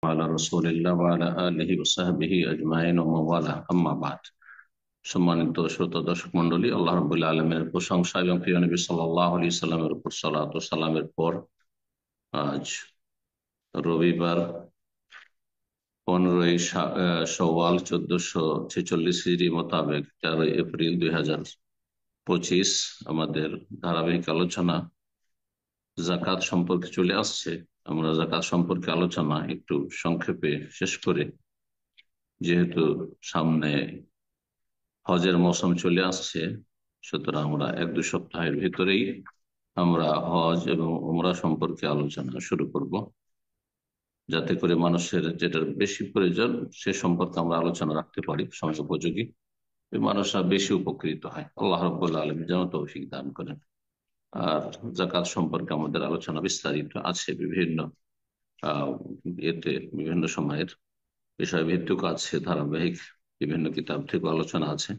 على رسول الله وعلى آله وصحبه أجمعين ومن والاه أما بعد। সম্মানিত শ্রোতা দর্শক মন্ডলী, আল্লাহ রাব্বুল আলামিনের প্রশংসা এবং প্রিয় নবী সাল্লাল্লাহু আলাইহি সাল্লামের উপর সালাত ও সালামের পর আজ রবিবার 15 শওয়াল 1446 হিজরি মোতাবেক 13 এপ্রিল 2025 আমাদের ধারাবাহিক আলোচনা জাকাত সম্পর্কে চলে আসছে। আমরা জাকাত সম্পর্কে আলোচনা একটু সংক্ষেপে শেষ করে, যেহেতু সামনে হজের মৌসুম চলে আসছে, সুতরাং আমরা 1-2 সপ্তাহের ভিতরেই আমরা হজ এবং উমরা সম্পর্কে আলোচনা শুরু করব, যাতে করে মানুষের যেটার বেশি প্রয়োজন সে সম্পর্কে আমরা আলোচনা রাখতে পারি সময় উপযোগী, মানুষরা বেশি উপকৃত হয়। আল্লাহ রাব্বুল আলামিন যেন তৌফিক দান করেন। আর জাকাত সম্পর্কে আমাদের আলোচনা বিস্তারিত আছে বিভিন্ন এতে, বিভিন্ন সময়ের বিষয় ভিত্তিক আছে, ধারাবাহিক বিভিন্ন কিতাব থেকে আলোচনা আছে।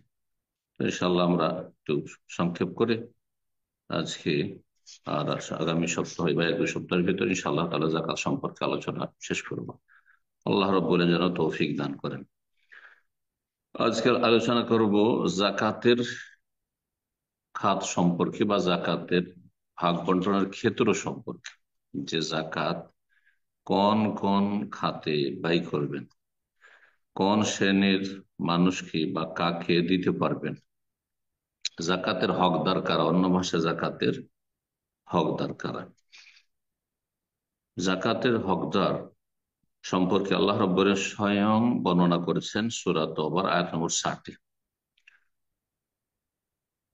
ইনশাআল্লাহ আমরা একটু সংক্ষেপ করে আজকে আর আগামী সপ্তাহ বা 1-2 সপ্তাহের ভিতরে ইনশাআল্লাহ তাআলা যাকাত সম্পর্কে আলোচনা শেষ করব। আল্লাহ রাব্বুল আলামিন যেন তৌফিক দান করেন। আজকের আলোচনা করব যাকাতের খাত সম্পর্কে বা যাকাতের ভাগ বন্টনের ক্ষেত্র সম্পর্কে, যে যাকাত কোন কোন খাতে ব্যয় করবেন, কোন শ্রেণীর মানুষকে বা কাকে দিতে পারবেন, জাকাতের হকদার কারা, অন্য ভাষায় জাকাতের হকদার কারা। জাকাতের হকদার সম্পর্কে আল্লাহ রাব্বুল স্বয়ং বর্ণনা করেছেন সূরা তওবার আয়াত নম্বর 60।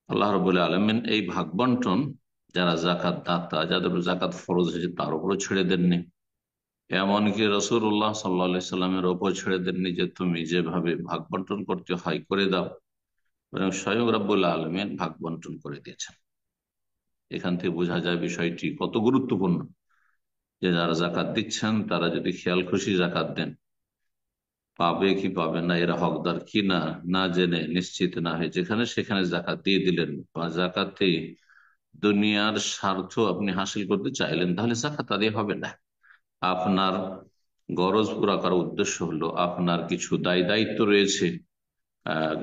আল্লাহ রাব্বুল আলামিন এই ভাগ বন্টন যারা জাকাত দাতা, যাদের উপর জাকাত ফরজ হয়েছে তার উপরও ছেড়ে দেননি, এমনকি রাসূলুল্লাহ সাল্লাল্লাহু আলাইহি সাল্লামের উপর ছেড়ে দেননি যে তুমি যেভাবে ভাগ বন্টন করতে হয় করে দাও, এবং স্বয়ং রাব্বুল আলামিন ভাগ বন্টন করে দিয়েছেন। এখান থেকে বোঝা যায় বিষয়টি কত গুরুত্বপূর্ণ, যে যারা জাকাত দিচ্ছেন তারা যদি খেয়াল খুশি জাকাত দেন, পাবে কি পাবে না, এরা হকদার কি না, না জেনে নিশ্চিত না হয়ে যেখানে সেখানে জাকাত দিয়ে দিলেন, বা জাকাতে দুনিয়ার স্বার্থ আপনি হাসিল করতে চাইলেন, তাহলে জাকাত আদায় হবে না। আপনার গরজ পুরা করার উদ্দেশ্য হলো, আপনার কিছু দায় দায়িত্ব রয়েছে আহ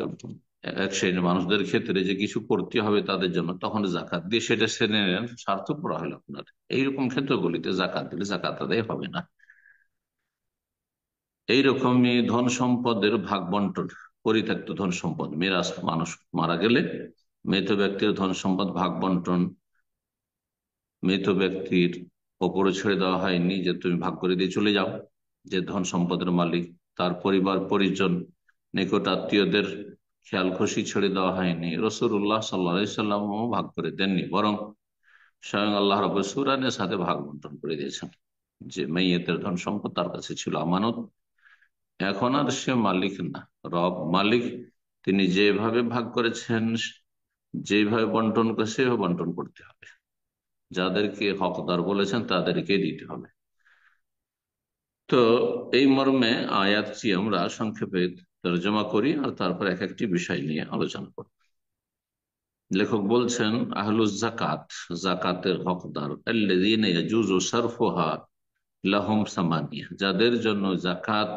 এক শ্রেণীর মানুষদের ক্ষেত্রে, যে কিছু করতে হবে তাদের জন্য, তখন জাকাত দিয়ে সেটা সেরে নেন, স্বার্থ পুরা হলো আপনার। এইরকম ক্ষেত্রগুলিতে জাকাত দিলে জাকাত আদায় হবে না। এইরকমই ধন সম্পদের ভাগ বন্টন, পরিত্যক্ত ধন সম্পদ, মিরাস, মানুষ মারা গেলে মৃত ব্যক্তির ধন সম্পদ ভাগ বন্টন মৃত ব্যক্তির ওপরে ছেড়ে দেওয়া হয়নি যে তুমি ভাগ করে দিয়ে চলে যাও। যে ধন সম্পদের মালিক তার পরিবার পরিজন নিকট আত্মীয়দের খেয়াল খুশি ছেড়ে দেওয়া হয়নি। রাসূলুল্লাহ সাল্লাল্লাহু আলাইহি সাল্লাম ভাগ করে দেননি, বরং স্বয়ং আল্লাহ রাব্বুল সূরার সাথে ভাগ বন্টন করে দিয়েছেন, যে মাইয়েতের ধন সম্পদ তার কাছে ছিল আমানত, এখন আর সে মালিক না, রব মালিক। তিনি যেভাবে ভাগ করেছেন, যেভাবে বন্টন করে সেভাবে বন্টন করতে হবে, যাদেরকে হকদার বলেছেন তাদেরকে দিতে হবে। তো এই মর্মে আয়াতটি আমরা সংক্ষেপে তর্জমা করি আর তারপর এক একটি বিষয় নিয়ে আলোচনা করি। লেখক বলছেন, আহলুজ জাকাত, জাকাতের হকদার, আল্লাযীনা ইয়াজুযু সারফুহা লাহুম সামানিয়া, যাদের জন্য জাকাত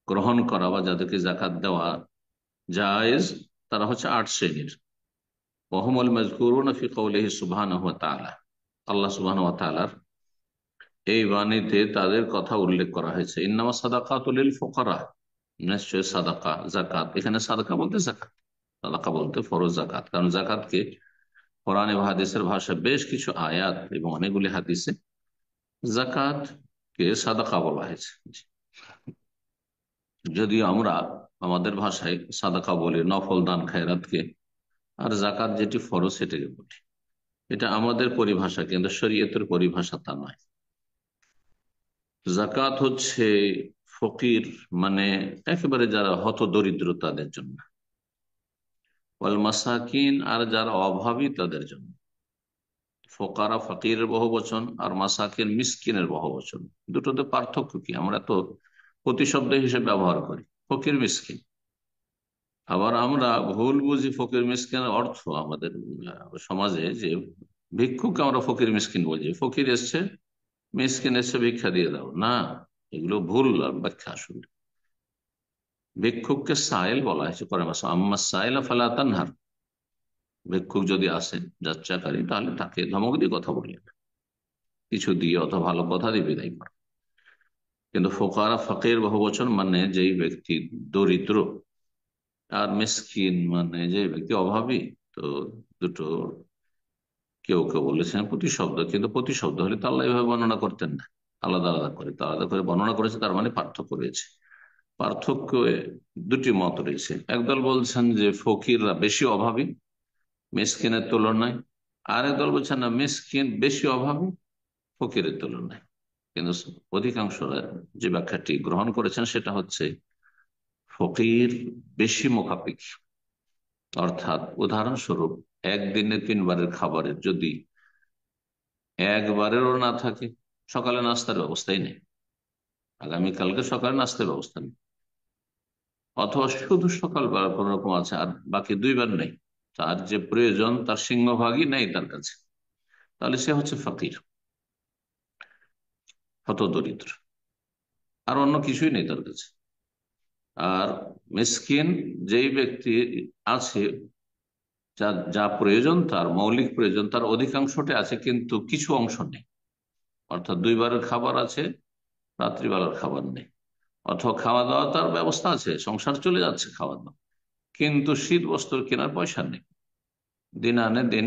গ্রহণ করা বা যাদেরকে জাকাত দেওয়া জায়েজ, তারা হচ্ছে 8 শ্রেণীর। ওয়াহুমুল মাযকুরুনা ফি কওলিহি সুবহানাহু ওয়া তাআলা, আল্লাহ সুবহানাহু ওয়া তাআলার এই বাণীতে তাদের কথা উল্লেখ করা হয়েছে। ইন্নামা সাদাকাতু লিল ফুকারা, নিশ্চয় সাদাকা, জাকাত, এখানে সাদাকা বলতে জাকাত, সাদাকা বলতে ফরজ জাকাত, কারণ জাকাতকে কোরআন এবং হাদিসের ভাষায় বেশ কিছু আয়াত এবং অনেকগুলি হাদিসে জাকাত কে সাদাকা বলা হয়েছে। যদিও আমরা আমাদের ভাষায় সাদাকা বলি নফল দান খায়রাতকে, আর জাকাত যেটি ফরজ সেটাকে বলি। এটা আমাদের পরিভাষা, কিন্তু শরীয়তের পরিভাষা তা নয়। জাকাত হচ্ছে ফকির, মানে একেবারে যারা হত দরিদ্র তাদের জন্য, ওয়াল মাসাকিন, আর যারা অভাবী তাদের জন্য। ফোকারা ফকিরের বহু বচন, আর মাসাকিন মিসকিনের বহু বচন। দুটোতে পার্থক্য কি? আমরা তো প্রতিশব্দ হিসেবে ব্যবহার করি ফকির মিসকিন, আবার আমরা ভুল বুঝি ফকির মিসকিনের অর্থ আমাদের সমাজে, যে ভিক্ষুককে আমরা ফকির মিসকিন বলছি, ফকির এসছে মিসকিন এসছে ভিক্ষা দিয়ে দাও, না, এগুলো ভুল ব্যাখ্যা। আসলে ভিক্ষুককে সাইল বলা হয়েছে কোরআন মাসে, আম্মা সাইলা ফালা তানহার। ভিক্ষুক যদি আসে যাচ্চাকারী, তাহলে তাকে ধমক দিয়ে কথা বললেন, কিছু দিয়ে অথবা ভালো কথা দিয়ে বিদায় করা। কিন্তু ফোকারা ফকির বহু বচন মানে যেই ব্যক্তি দরিদ্র, আর মিসকিন মানে যে ব্যক্তি অভাবী। তো দুটো, কেউ কেউ বলেছেন প্রতিশব্দ, কিন্তু প্রতিশব্দ হলে তো আল্লাহ এভাবে বর্ণনা করতেন না, আলাদা আলাদা করে। তো আলাদা করে বর্ণনা করেছে, তার মানে পার্থক্য রয়েছে। পার্থক্য দুটি মত রয়েছে। একদল বলছেন যে ফকিররা বেশি অভাবী মিসকিনের তুলনায়, আর একদল বলছেন না, মিসকিন বেশি অভাবী ফকিরের তুলনায়। কিন্তু অধিকাংশরা যে ব্যাখ্যাটি গ্রহণ করেছেন সেটা হচ্ছে ফকির বেশি মুখাপেক্ষী। অর্থাৎ উদাহরণস্বরূপ, একদিনে 3 বারের খাবারের যদি একবারেরও না থাকে, সকালে নাস্তার ব্যবস্থাই নেই, আগামীকালকে সকালে নাস্তার ব্যবস্থা নেই, অথবা শুধু সকালবেলা কোন রকম আছে আর বাকি 2 বার নেই, তার যে প্রয়োজন তার সিংহভাগই নেই তার কাছে, তাহলে সে হচ্ছে ফকির, হত দরিদ্র, আর অন্য কিছুই নেই তার কাছে। আর মিসকিন যেই ব্যক্তি আছে, যা যা প্রয়োজন, তার মৌলিক প্রয়োজন তার অধিকাংশটা আছে, কিন্তু কিছু অংশ নেই। অর্থাৎ 2 বারের খাবার আছে, রাত্রিবেলার খাবার নেই। অথবা খাওয়া দাওয়া তার ব্যবস্থা আছে, সংসার চলে যাচ্ছে খাওয়া দাওয়া, কিন্তু শীত বস্ত্র কেনার পয়সা নেই, দিন আনে দিন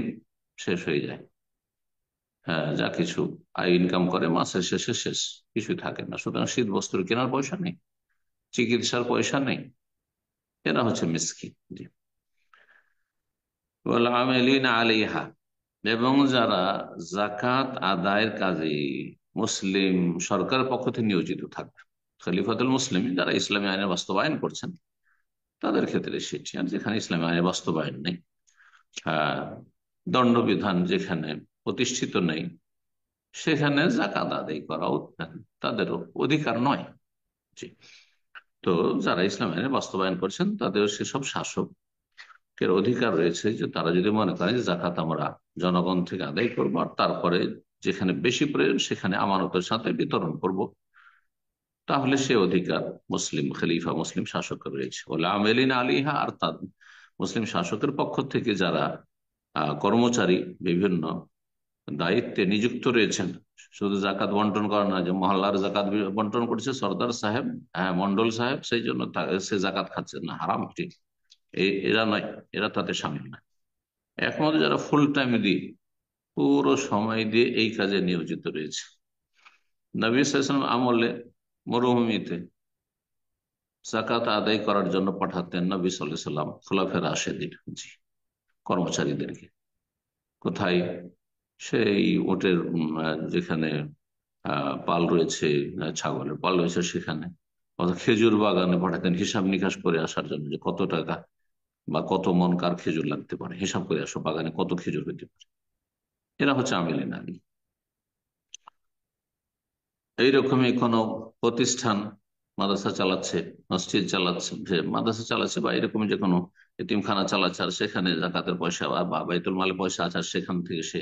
শেষ হয়ে যায়। হ্যাঁ, যা কিছু আয় ইনকাম করে মাসের শেষে শেষ, কিছুই থাকে না। সুতরাং শীত বস্ত্র কেনার পয়সা নেই, চিকিৎসার পয়সা নেই, এরা হচ্ছে মিসকিন। জি। ওয়াল আমিলিনা আলাইহা, এবং যারা জাকাত আদায়ের কাজে মুসলিম সরকারের পক্ষ থেকে নিয়োজিত থাকবে, খলিফাতুল মুসলিম, যারা ইসলামী আইনের বাস্তবায়ন করছেন তাদের ক্ষেত্রে সেটি। আর যেখানে ইসলামী আইনের বাস্তবায়ন নেই, আহ দণ্ডবিধান যেখানে প্রতিষ্ঠিত নেই, সেখানে জাকাত আদায় করাও তাদের অধিকার নয়। জি। তো যারা ইসলাম আইনের বাস্তবায়ন করছেন তাদের সেসব শাসকের অধিকার রয়েছে যে তারা যদি মনে করেন যে জাকাত আমরা জনগণ থেকে আদায় করবো, আর তারপরে যেখানে বেশি প্রয়োজন সেখানে আমানতের সাথে বিতরণ করব, তাহলে সে অধিকার মুসলিম খলিফা, মুসলিম শাসকের রয়েছে। বলে আমেলিন আলিহা, আর তার মুসলিম শাসকের পক্ষ থেকে যারা কর্মচারী বিভিন্ন দায়িত্বে নিযুক্ত রয়েছেন, শুধু জাকাত বন্টন করা না, যে মহল্লার জাকাত বন্টন করছে সর্দার সাহেব, হ্যাঁ মন্ডল সাহেব, সেই জন্য সে জাকাত খাচ্ছে না, হারাম, ঠিক। এরা নয়, এরা তাতে সামিল নয়। একমাত্র যারা ফুল টাইম দিয়ে, পুরো সময় দিয়ে এই কাজে নিয়োজিত রয়েছে। নবী সাল্লাল্লাহু আলাইহি ওয়াসাল্লাম আমলে মরুভূমিতে জাকাত আদায় করার জন্য পাঠাতেন নবী সাল্লাল্লাহু আলাইহি ওয়াসাল্লাম খোলাফায়ে রাশেদিন, জি, কর্মচারীদেরকে। কোথায়? সেই ওটের যেখানে পাল রয়েছে, ছাগলের পাল রয়েছে সেখানে, অথবা খেজুর বাগানে পাঠাতেন হিসাব নিকাশ করে আসার জন্য, যে কত টাকা বা কত মন কার খেজুর লাগতে পারে, হিসাব করে আসো বাগানে কত খেজুর হইতে পারে। এরা হচ্ছে আমিলিন আলী। এইরকমই কোনো প্রতিষ্ঠান মাদ্রাসা চালাচ্ছে, মসজিদ চালাচ্ছে, যে মাদ্রাসা চালাচ্ছে বা এরকম যে কোনো এতিমখানা চালাচ্ছে, আর সেখানে জাকাতের পয়সা বা বাইতুল মালের পয়সা আছে, আর সেখান থেকে সে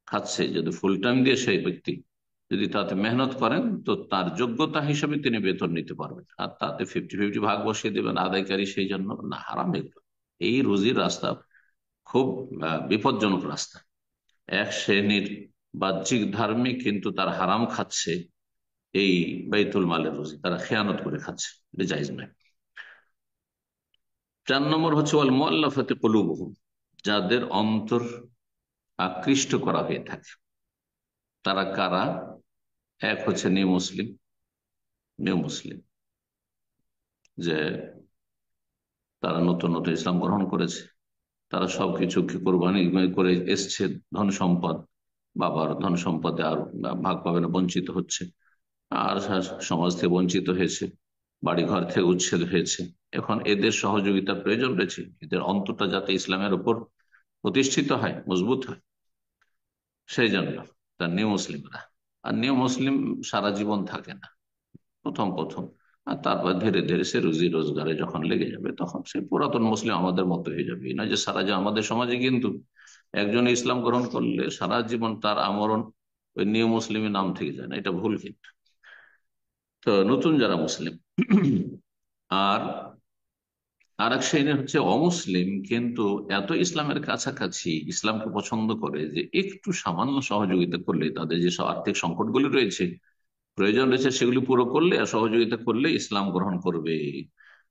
খাচ্ছে, যদি ফুল টাইম দিয়ে সেই ব্যক্তি যদি তাতে মেহনত করেন, তো তার যোগ্যতা হিসেবে তিনি বেতন নিতে পারবেন, আর তাতে 50-50 ভাগ বসিয়ে দেবেন আদায়কারী, সেই জন্য না, হারাম এগুলো। এই রুজির রাস্তা খুব বিপজ্জনক রাস্তা। এক শ্রেণীর বাহ্যিক ধার্মিক, কিন্তু তার হারাম খাচ্ছে এই বাইতুল মালের রুজি, তারা খেয়ানত করে খাচ্ছে, এটা জায়েজ নয়। 4 নম্বর হচ্ছে ওয়াল মুআল্লাফাতি কুলুবুহুম, যাদের অন্তর আকৃষ্ট করা হয়ে থাকে। তারা কারা? এক হচ্ছে নিউ মুসলিম, নিউ মুসলিম, যে তারা নতুন নতুন ইসলাম গ্রহণ করেছে, তারা সবকিছু কোরবানি করে এসছে, ধন সম্পদ, বাবার ধন সম্পদে আর ভাগ পাবে না, বঞ্চিত হচ্ছে, আর সমাজ থেকে বঞ্চিত হয়েছে, বাড়ি ঘর থেকে উচ্ছেদ হয়েছে। এখন এদের সহযোগিতার প্রয়োজন রয়েছে, এদের অন্তরটা যাতে ইসলামের উপর প্রতিষ্ঠিত হয়, মজবুত হয়, সেই জন্য তার নিউ মুসলিমরা। আর নিউ মুসলিম সারা জীবন থাকে না, প্রথম প্রথম, আর তারপর ধীরে ধীরে সে রুজি রোজগারে যখন লেগে যাবে, তখন সে পুরাতন মুসলিম আমাদের মতো হয়ে যাবে। না যে সারা জীবন, আমাদের সমাজে কিন্তু একজন ইসলাম গ্রহণ করলে সারা জীবন তার আমরণ ওই নিউ মুসলিমের নাম থেকে যায় না, এটা ভুল। কিন্তু তো তো নতুন যারা মুসলিম, আর আর এক শ্রেণী হচ্ছে অমুসলিম, কিন্তু এত ইসলামের কাছাকাছি, ইসলামকে পছন্দ করে যে একটু সামান্য সহযোগিতা করলে তাদের যে সব আর্থিক সংকটগুলি রয়েছে, প্রয়োজন রয়েছে, সেগুলি পুরো করলে আর সহযোগিতা করলে ইসলাম গ্রহণ করবে,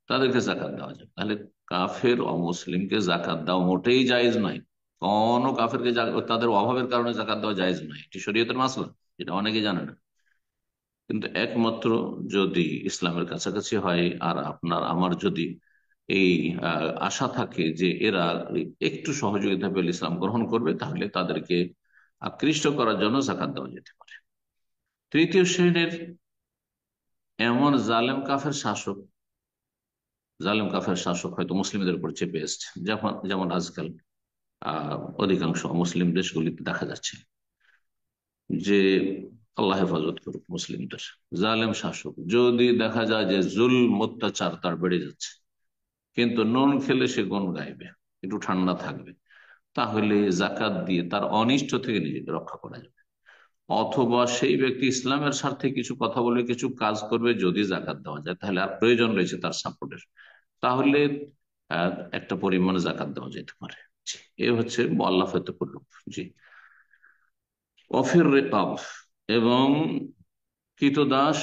তাদেরকে জাকাত দেওয়া যাবে। তাহলে কাফের অমুসলিমকে জাকাত দেওয়া মোটেই জায়েজ নয়। কোন কাফেরকে তাদের অভাবের কারণে জাকাত দেওয়া জায়েজ নয়, এটি শরীয়তের মাসলা, এটা অনেকে জানে না। কিন্তু একমাত্র যদি ইসলামের কাছাকাছি হয়, আর আপনার আমার যদি এই আশা থাকে যে এরা একটু সহযোগিতা পেলে ইসলাম গ্রহণ করবে, তাহলে তাদেরকে আকৃষ্ট করার জন্য জাকাত দেওয়া যেতে পারে। তৃতীয় শ্রেণীর এমন জালেম কাফের শাসক হয়তো মুসলিমদের উপর চেপে এসছে, যেমন যেমন আজকাল অধিকাংশ মুসলিম দেশগুলিতে দেখা যাচ্ছে যে, আল্লাহ হেফাজত করুক মুসলিমদের, জালেম শাসক যদি দেখা যায় যে জুলম অত্যাচার তার বেড়ে যাচ্ছে, কিন্তু নুন খেলে সে গুণ গাইবে, একটু ঠান্ডা থাকবে, তাহলে জাকাত দিয়ে তার অনিষ্ট থেকে নিজেকে রক্ষা করা যাবে। অথবা সেই ব্যক্তি ইসলামের স্বার্থে কিছু কথা বলে কিছু কাজ করবে, যদি জাকাত দেওয়া যায় তাহলে আর প্রয়োজন রয়েছে তার সাপোর্টের, তাহলে একটা পরিমাণে জাকাত দেওয়া যেতে পারে। জি, এ হচ্ছে মুআল্লাফাতুল কুলুব। জি, অফির রিকাব, এবং কৃতদাস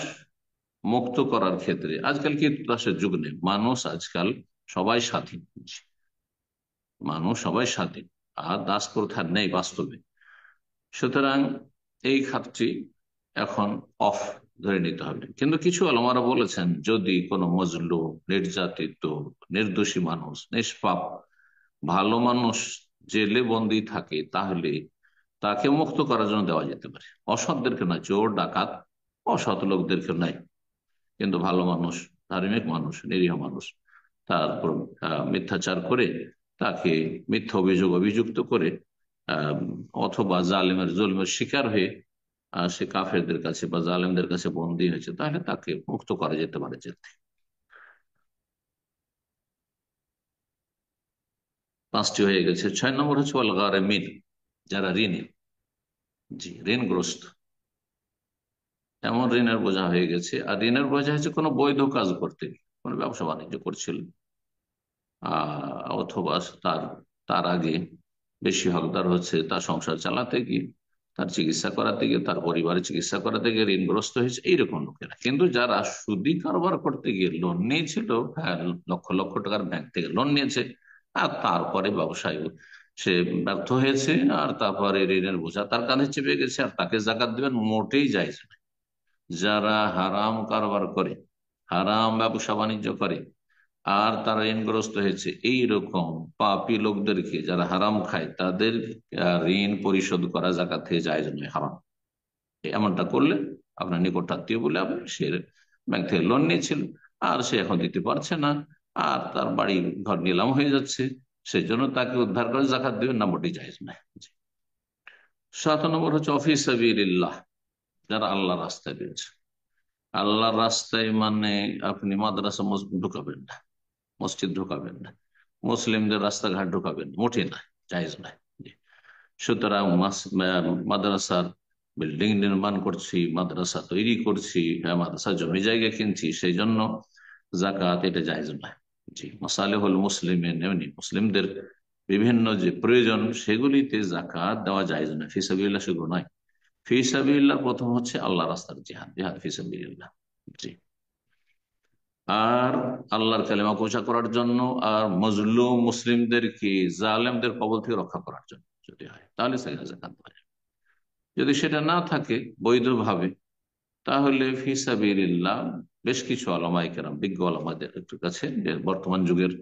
মুক্ত করার ক্ষেত্রে, আজকাল কৃতদাসের যুগ নেই, মানুষ আজকাল সবাই স্বাধীন। জি, মানুষ সবাই স্বাধীন, আর দাস প্রথা নেই বাস্তবে। সুতরাং এই খাতটি এখন অফ ধরে নিতে হবে। কিন্তু কিছু আলেমারা বলেছেন, যদি কোনো মজলুম, নির্যাতিত, নির্দোষী মানুষ, নিষ্পাপ ভালো মানুষ জেলে বন্দী থাকে, তাহলে তাকে মুক্ত করার জন্য দেওয়া যেতে পারে। অসৎদেরকে না, চোর ডাকাত অসৎ লোকদেরকে নাই, কিন্তু ভালো মানুষ, ধার্মিক মানুষ, নিরীহ মানুষ, তার উপর মিথ্যাচার করে, তাকে মিথ্যা অভিযুক্ত করে, আহ, অথবা জালেমের জুলমের শিকার হয়ে সে কাফেরদের কাছে বা জালেমদের কাছে বন্দী হয়েছে, তাহলে তাকে মুক্ত করা যেতে পারে জেল থেকে। পাঁচটি হয়ে গেছে। 6 নম্বর হচ্ছে ওয়াল গারিমিন, যারা ঋণী। জি, ঋণগ্রস্ত, এমন ঋণের বোঝা হয়ে গেছে। আর ঋণের বোঝা হচ্ছে কোনো বৈধ কাজ করতে গিয়ে, কোনো ব্যবসা বাণিজ্য করছিল, অথবা তার তার আগে বেশি হকদার হচ্ছে তার সংসার চালাতে গিয়ে, তার চিকিৎসা করাতে গিয়ে, তার পরিবারের চিকিৎসা করাতে গিয়ে ঋণগ্রস্ত হয়েছে, এইরকম লোকেরা। কিন্তু যারা সুদি কারবার করতে গিয়ে লোন নিয়েছিল, হ্যাঁ, লক্ষ লক্ষ টাকার ব্যাংক থেকে লোন নিয়েছে, আর তারপরে ব্যবসায় সে ব্যর্থ হয়েছে, আর তারপরে ঋণের বোঝা তার কাঁধে চেপে গেছে, আর তাকে জাকাত দেবেন মোটেই জায়েজ নয়। যারা হারাম কারবার করে, হারাম ব্যবসা বাণিজ্য করে, আর তারা ঋণগ্রস্ত হয়েছে, এই রকম পাপী লোকদেরকে, যারা হারাম খায়, তাদের ঋণ পরিশোধ করা জাকাত থেকে জায়েজ নয়, হারাম। এমনটা করলে আপনার নিকট আত্মীয় বলে হবে, সে ব্যাংক থেকে লোন নিয়েছিল, আর সে এখন দিতে পারছে না, আর তার বাড়ি ঘর নিলাম হয়ে যাচ্ছে, সেই জন্য তাকে উদ্ধার করে জাকাত দেবেন না, মোটেই জায়েজ নয়। 7 নম্বর হচ্ছে অফি সাবিলিল্লাহ, যারা আল্লাহ রাস্তায় রয়েছে। আল্লাহর রাস্তায় মানে আপনি মাদ্রাসা মসজিদ ঢুকাবেন না, মসজিদ ঢুকাবেন না, মুসলিমদের রাস্তাঘাট ঢুকাবেন না, মোটে নয়, জায়েজ নয়। জি। সুতরাং মাদ্রাসার বিল্ডিং নির্মাণ করছি, মাদ্রাসা তৈরি করছি, মাদ্রাসা জমি জায়গা কিনছি, সেই জন্য জাকাত, এটা জায়েজ নয়। জি, মাসালেহুল মুসলিমিন, এমনি মুসলিমদের বিভিন্ন যে প্রয়োজন, সেগুলিতে জাকাত দেওয়া জায়েজ নয়। ফিসাবিল্লাহ শুধু নয়, ফিসাবিল্লাহ প্রথম হচ্ছে আল্লাহ রাস্তার জিহাদ, জিহাদ ফিসাবিল্লাহ। জি। আর আল্লাহর কালেমা প্রচার করার জন্য, আর মজলুম মুসলিমদেরকে জালেমদের কবল থেকে রক্ষা করার জন্য যদি হয়, তাহলে সেখানে জাকাত দেওয়া যাবে। যদি সেটা না থাকে বৈধভাবে, তাহলে ফি সাবিলিল্লাহ, বেশ কিছু আলেমায়ে কেরাম, বিজ্ঞ আলেমাদের কাছে, যে বর্তমান যুগের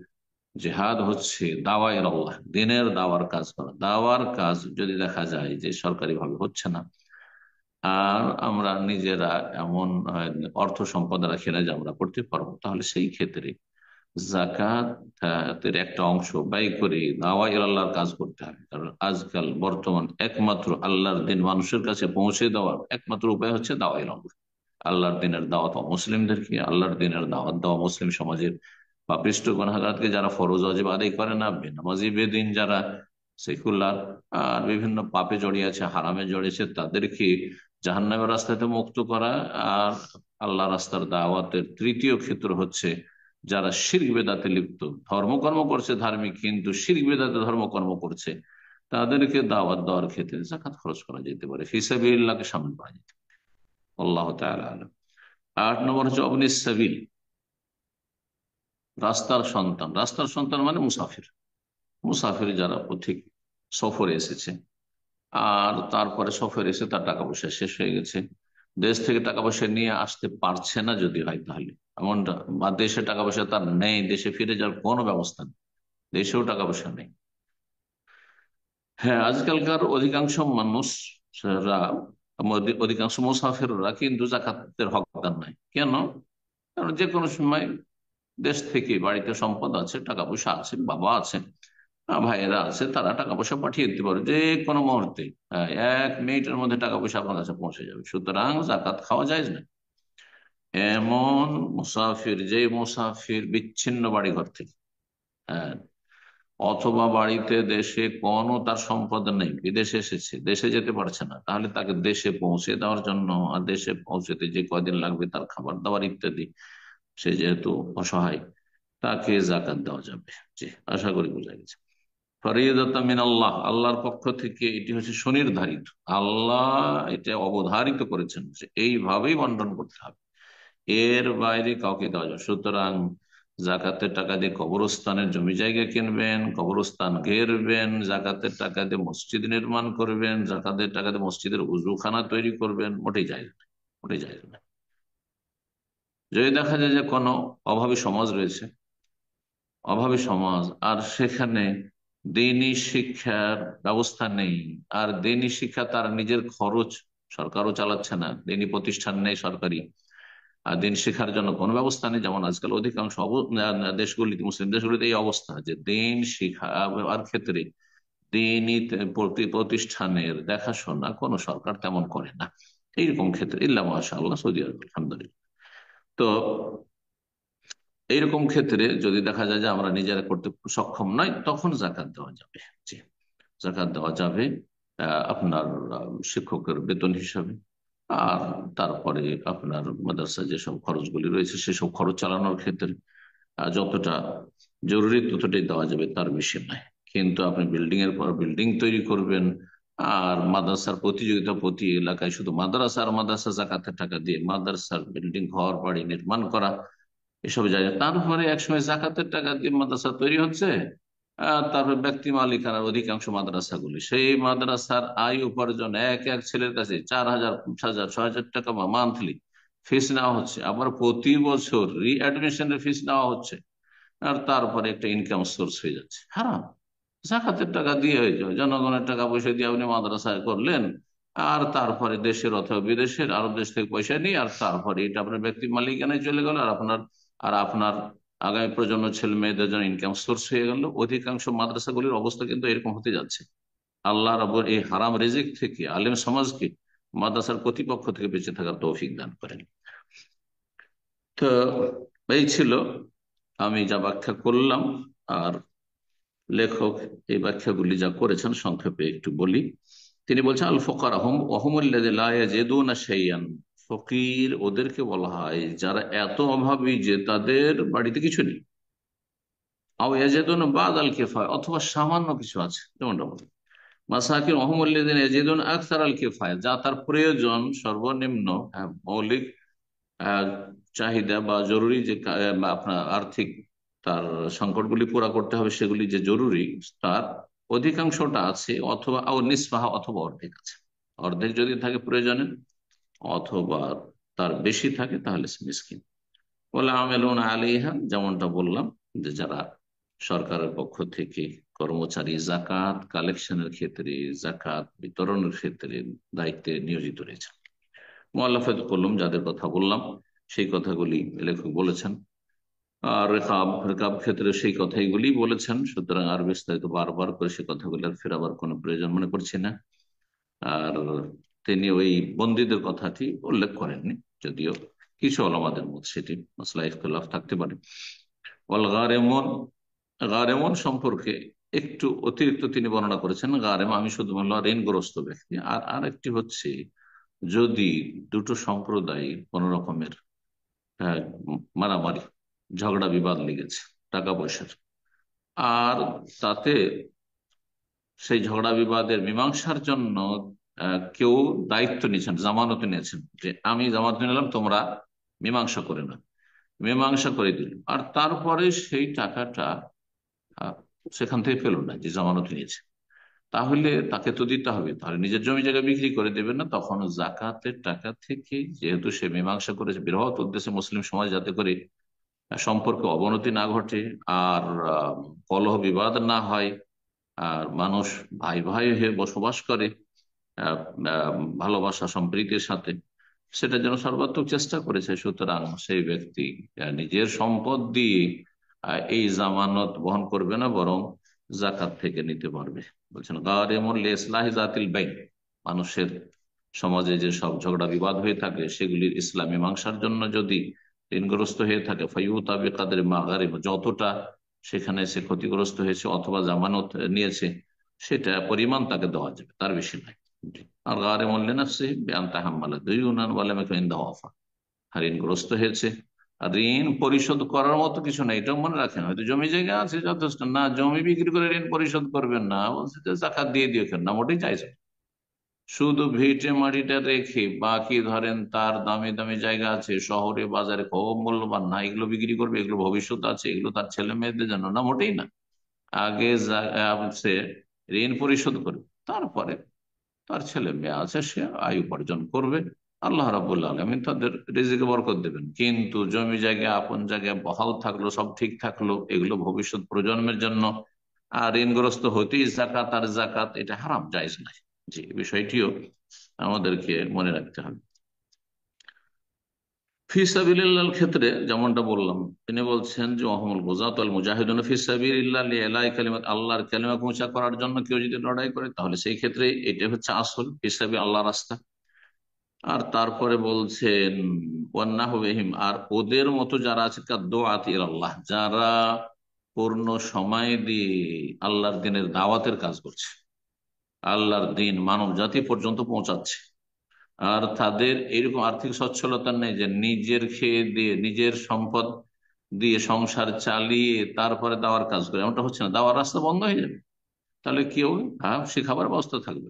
জেহাদ হচ্ছে দাওয়ায়ের আল্লাহ, দিনের দাওয়ার কাজ করা। দাওয়ার কাজ যদি দেখা যায় যে সরকারি ভাবে হচ্ছে না, আর আমরা নিজেরা এমন অর্থ সম্পদ রাখি না যে আমরা করতে পারবো, তাহলে সেই ক্ষেত্রে জাকাতের একটা অংশ ব্যয় করে দাওয়াই আল্লাহর কাজ করতে হবে। কারণ আজকাল বর্তমান একমাত্র আল্লাহর দিন মানুষের কাছে পৌঁছে দেওয়ার একমাত্র উপায় হচ্ছে দাওয়াই আল্লাহ। আল্লাহর দিনের দাওয়াত মুসলিমদেরকে, আল্লাহর দিনের দাওয়াত দেওয়া মুসলিম সমাজের পাপিষ্ট গুনাহগারকে, যারা ফরজ ওয়াজিব আদায় করে না, বেনামাজি বেদিন যারা, সেকুলার, আর বিভিন্ন পাপে জড়িয়ে আছে, হারামে জড়িয়েছে, তাদেরকে জাহান্নামের রাস্তাতে মুক্ত করা। আর আল্লাহ রাস্তার দাওয়াতের তৃতীয় ক্ষেত্র হচ্ছে যারা শিরক বেদাতে লিপ্ত, ধর্মকর্ম করছে ধার্মিক, কিন্তু শিরক বেদাতে ধর্মকর্ম করছে, তাদেরকে দাওয়াত দেওয়ার ক্ষেত্রে যাকাত খরচ করা যেতে পারে, ফি সাবিলিল্লাহকে সামিল করা যেতে পারে। আল্লাহ তাআলা আলাম। 8 নম্বর হচ্ছে অবনিস সাবিল, রাস্তার সন্তান। রাস্তার সন্তান মানে মুসাফির। মুসাফির যারা পথিক, সফরে এসেছে, আর তারপরে সফরে এসে তার টাকা পয়সা শেষ হয়ে গেছে, দেশ থেকে টাকা পয়সা নিয়ে আসতে পারছে না যদি হয়, তাহলে এমনটা, বা দেশে টাকা পয়সা তার নেই, দেশে ফিরে যাওয়ার কোনো ব্যবস্থা নেই, দেশেও টাকা পয়সা নেই। হ্যাঁ, আজকালকার অধিকাংশ মানুষরা, অধিকাংশ মুসাফিররা কিন্তু জাকাতের হকদার নাই। কেন? কারণ যে কোনো সময় দেশ থেকে, বাড়িতে সম্পদ আছে, টাকা পয়সা আছে, বাবা আছে, ভাইয়েরা আছে, তারা টাকা পয়সা পাঠিয়ে দিতে পারে যে কোনো মুহূর্তে। 1 মিনিটের মধ্যে টাকা পয়সা আপনার কাছে পৌঁছে যাবে, সুতরাং জাকাত খাওয়া যায় না। এমন মুসাফির, যে মুসাফির বিচ্ছিন্ন বাড়ি ঘর থেকে, হ্যাঁ, অথবা বাড়িতে দেশে কোনো তার সম্পদ নেই, বিদেশে এসেছে, দেশে যেতে পারছে না, তাহলে তাকে দেশে পৌঁছে দেওয়ার জন্য, আর দেশে পৌঁছতে যে কয়দিন লাগবে তার খাবার দাবার ইত্যাদি, সে যেহেতু অসহায়, তাকে জাকাত দেওয়া যাবে। জি, আশা করি বোঝা গেছে। ফরিদাতাম মিনাল্লাহ, আল্লাহর পক্ষ থেকে এটি হচ্ছে সুনির্ধারিত। আল্লাহ এটা অবধারিত করেছেন যে এইভাবেই বন্টন করতে হবে, এর বাইরে কাউকে দেওয়া যাবে। সুতরাং জাকাতের টাকা দিয়ে কবরস্থানের জমি জায়গা কিনবেন, কবরস্থান ঘেরবেন, জাকাতের টাকা দিয়ে মসজিদ নির্মাণ করবেন, জাকাতের টাকা দিয়ে মসজিদের উজুখানা তৈরি করবেন, মোটেই যায় না, মোটেই যায় না। যদি দেখা যায় যে কোনো অভাবী সমাজ রয়েছে, অভাবী সমাজ, আর সেখানে দিনী শিক্ষার ব্যবস্থা নেই, আর দিনী শিক্ষা তার নিজের খরচ, সরকারও চালাচ্ছে না, দিনী প্রতিষ্ঠান নেই সরকারি, আর দিন শেখার জন্য কোনো ব্যবস্থা নেই। যেমন আজকাল অধিকাংশ দেশগুলিতে, মুসলিম দেশগুলিতে এই অবস্থা, যে দিন শিখার ক্ষেত্রে দিনই প্রতিষ্ঠানের দেখাশোনা কোনো সরকার তেমন করে না। এইরকম ক্ষেত্রে ইল্লা মাশাআল্লাহ সৌদি আরব, আলহামদুলিল্লাহ। তো এইরকম ক্ষেত্রে যদি দেখা যায় যে আমরা নিজেরা করতে সক্ষম নয়, তখন জাকাত দেওয়া যাবে। জি, জাকাত দেওয়া যাবে আপনার শিক্ষকের বেতন হিসাবে, আর তারপরে আপনার মাদ্রাসা যেসব খরচগুলি রয়েছে সেসব খরচ চালানোর ক্ষেত্রে যতটা জরুরি ততটাই দেওয়া যাবে, তার বেশি নয়। কিন্তু আপনি বিল্ডিং এর পর বিল্ডিং তৈরি করবেন, আর মাদ্রাসার প্রতিযোগিতা, প্রতি এলাকায় শুধু মাদ্রাসা আর মাদ্রাসা জাকাতের টাকা দিয়ে মাদ্রাসার বিল্ডিং, ঘর বাড়ি নির্মাণ করা, এসব জায়গায় তারপরে একসময় জাকাতের টাকা দিয়ে মাদ্রাসা তৈরি হচ্ছে, তারপর ব্যক্তি মালিকানার অধিকাংশ মাদ্রাসাগুলি, সেই মাদ্রাসার আয় উপার্জন এক এক ছেলের কাছে 4,000, 5,000, 6,000 টাকা মান্থলি ফিস নেওয়া হচ্ছে, আবার প্রতি বছর রিঅ্যাডমিশনের ফিস নেওয়া হচ্ছে, আর তারপরে একটা ইনকাম সোর্স হয়ে যাচ্ছে হারাম। জাকাতের টাকা দিয়ে হয়েছে, জনগণের টাকা পয়সা দিয়ে আপনি মাদ্রাসায় করলেন, আর তারপরে দেশের অথবা বিদেশের আরো দেশ থেকে পয়সা নিয়ে, আর তারপরে এটা আপনার ব্যক্তি মালিকানায় চলে গেল, আর আপনার আগামী প্রজন্ম ছেলে মেয়েদের জন্য ইনকাম সোর্স হয়ে গেল। অধিকাংশ মাদ্রাসাগুলির অবস্থা কিন্তু এরকম হতে যাচ্ছে। আল্লাহ রাব্বুল এই হারাম রিজিক থেকে আলেম সমাজকে, মাদ্রাসার কর্তৃপক্ষ থেকে বেঁচে থাকার তৌফিক দান করেন। তো এই ছিল আমি যা ব্যাখ্যা করলাম, আর লেখক এই ব্যাখ্যাগুলি যা করেছেন সংক্ষেপে একটু বলি। তিনি বলছেন আল ফোকার আহম, ফকির ওদেরকে বলা হয় যারা এত অভাবী যে তাদের বাড়িতে কিছু নেই, বাদ আল কেফায়, অথবা সামান্য কিছু আছে, যেমনটা বলি মাসাকিন অহমুল্লাযিনা ইয়াজিদুন আকসার আল কিফায়া, যা তার প্রয়োজন সর্বনিম্ন, মৌলিক আহ, চাহিদা বা জরুরি যে আপনার আর্থিক তার সংকটগুলি পুরা করতে হবে, সেগুলি যে জরুরি তার অধিকাংশটা আছে, অথবা নিসফাহা, অথবা অর্ধেক আছে। অর্ধেক যদি থাকে প্রয়োজনে, অথবা তার বেশি থাকে, তাহলে সে মিসকিন। বলে আমেলুন আলাইহা, যেমনটা বললাম, যে যারা সরকারের পক্ষ থেকে কর্মচারী, জাকাত কালেকশনের ক্ষেত্রে, জাকাত বিতরণের ক্ষেত্রে দায়িত্বে নিয়োজিত রয়েছে। মুআল্লাফাত কুলুম, যাদের কথা বললাম, সেই কথাগুলি লেখক বলেছেন। আর রেকাব ক্ষেত্রে সেই কথাইগুলি বলেছেন। সুতরাং আর বিস্তারিত বারবার করে সে কথাগুলি আর ফেরাবার কোনো প্রয়োজন মনে করছি না। আর তিনি ওই বন্দীদের কথাটি উল্লেখ করেননি, যদিও কিছু ওলামাদের মধ্যে সেটি মাসলা ইখতিলাফ থাকতে পারে। গারেমন সম্পর্কে একটু অতিরিক্ত তিনি বর্ণনা করেছেন। গারেম, আমি শুধু বললাম ঋণগ্রস্ত ব্যক্তি। আর আরেকটি হচ্ছে, যদি দুটো সম্প্রদায় কোন রকমের আহ, মারামারি, ঝগড়া বিবাদ লেগেছে টাকা পয়সার, আর তাতে সেই ঝগড়া বিবাদের মীমাংসার জন্য কেউ দায়িত্ব নিয়েছেন, জামানত নিয়েছেন, যে আমি জামানত নিলাম, তোমরা মীমাংসা করে না, মীমাংসা করে দিল, আর তারপরে সেই টাকাটা আহ, সেখান থেকে পেল না যে জামানত নিয়েছে, তাহলে তাকে তো দিতে হবে। তাহলে নিজের জমি জায়গা বিক্রি করে দেবে না, তখন জাকাতের টাকা থেকে, যেহেতু সে মীমাংসা করেছে বৃহৎ উদ্দেশ্যে মুসলিম সমাজ, যাতে করে সম্পর্কে অবনতি না ঘটে, আর কলহ বিবাদ না হয়, আর মানুষ ভাই ভাই হয়ে বসবাস করে আহ, আহ, ভালোবাসা সম্প্রীতির সাথে, সেটা যেন সর্বাত্মক চেষ্টা করেছে। সুতরাং সেই ব্যক্তি নিজের সম্পদ দিয়ে এই জামানত বহন করবে না, বরং জাকাত থেকে নিতে পারবে। বলছেন গারিমুল ইসলাহি জাতিল বাইন, মানুষের সমাজে যে সব ঝগড়া বিবাদ হয়ে থাকে সেগুলির ইসলাম মীমাংসার জন্য যদি ঋণগ্রস্ত হয়ে থাকে, ফাইউতা বিকাদের মাগারিম, যতটা সেখানে সে ক্ষতিগ্রস্ত হয়েছে অথবা জামানত নিয়েছে সেটা পরিমাণ তাকে দেওয়া যাবে, তার বেশি নয়। আর গারিমুল লিনাফসি বিআন তাহাম্মালা দুইউনান ওয়া লাম ইয়াকুন ইনদাহু ওয়াফা, আর ঋণগ্রস্ত হয়েছে, আর ঋণ পরিশোধ করার মতো কিছু না, এটাও মনে রাখেন। হয়তো জমি জায়গা আছে যথেষ্ট, না জমি বিক্রি করে ঋণ পরিশোধ করবেন না, বলছে যে জাকাত দিয়ে দিও, কেন না, মোটেই চাইছে। শুধু ভিটে মাটিটা রেখে বাকি ধরেন তার দামি দামি জায়গা আছে শহরে বাজারে, খুব মূল্যবান, না এগুলো বিক্রি করবে, এগুলো ভবিষ্যৎ আছে, এগুলো তার ছেলে মেয়েদের জন্য, না মোটেই না। আগে সে ঋণ পরিশোধ করবে, তারপরে তার ছেলে মেয়ে আছে, সে আয় উপার্জন করবে, আল্লাহ রাবুল্লাহ আলমিন তাদের রিজিকে বরকত দেবেন। কিন্তু জমি জায়গা আপন জায়গায় বহাল থাকলো, সব ঠিক থাকলো, এগুলো ভবিষ্যৎ প্রজন্মের জন্য, আর ঋণগ্রস্ত হতেই জাকাত, আর জাকাত এটা হারাম, জায়েজ নাই। জি, এই বিষয়টিও আমাদেরকে মনে রাখতে হবে। ফিসাবিল্লাহর ক্ষেত্রে যেমনটা বললাম, তিনি বলছেন যে ওয়াহুমুল গুযাত ওয়াল মুজাহিদুন ফিসাবিলিল্লাহ লিইলাই কালিমাত, আল্লাহর কালিমা পৌঁছা করার জন্য কেউ যদি লড়াই করে, তাহলে সেই ক্ষেত্রে এটা হচ্ছে আসল ফিসাবি, আল্লাহর রাস্তা। আর তারপরে বলছেন ওয়ান্নাহুবিহিম, আর ওদের মতো যারা আছে কাদ্দুআতি ইলাল্লাহ, যারা পূর্ণ সময় দিয়ে আল্লাহর দিনের দাওয়াতের কাজ করছে, আল্লাহর দিন মানব জাতি পর্যন্ত পৌঁছাচ্ছে, আর তাদের এরকম আর্থিক সচ্ছলতা নেই যে নিজের খেয়ে দিয়ে নিজের সম্পদ দিয়ে সংসার চালিয়ে তারপরে দাওয়ার কাজ করে, এমনটা হচ্ছে না, দাওয়ার রাস্তা বন্ধ হয়ে যাবে। তাহলে কেউ শেখাবার ব্যবস্থা থাকবে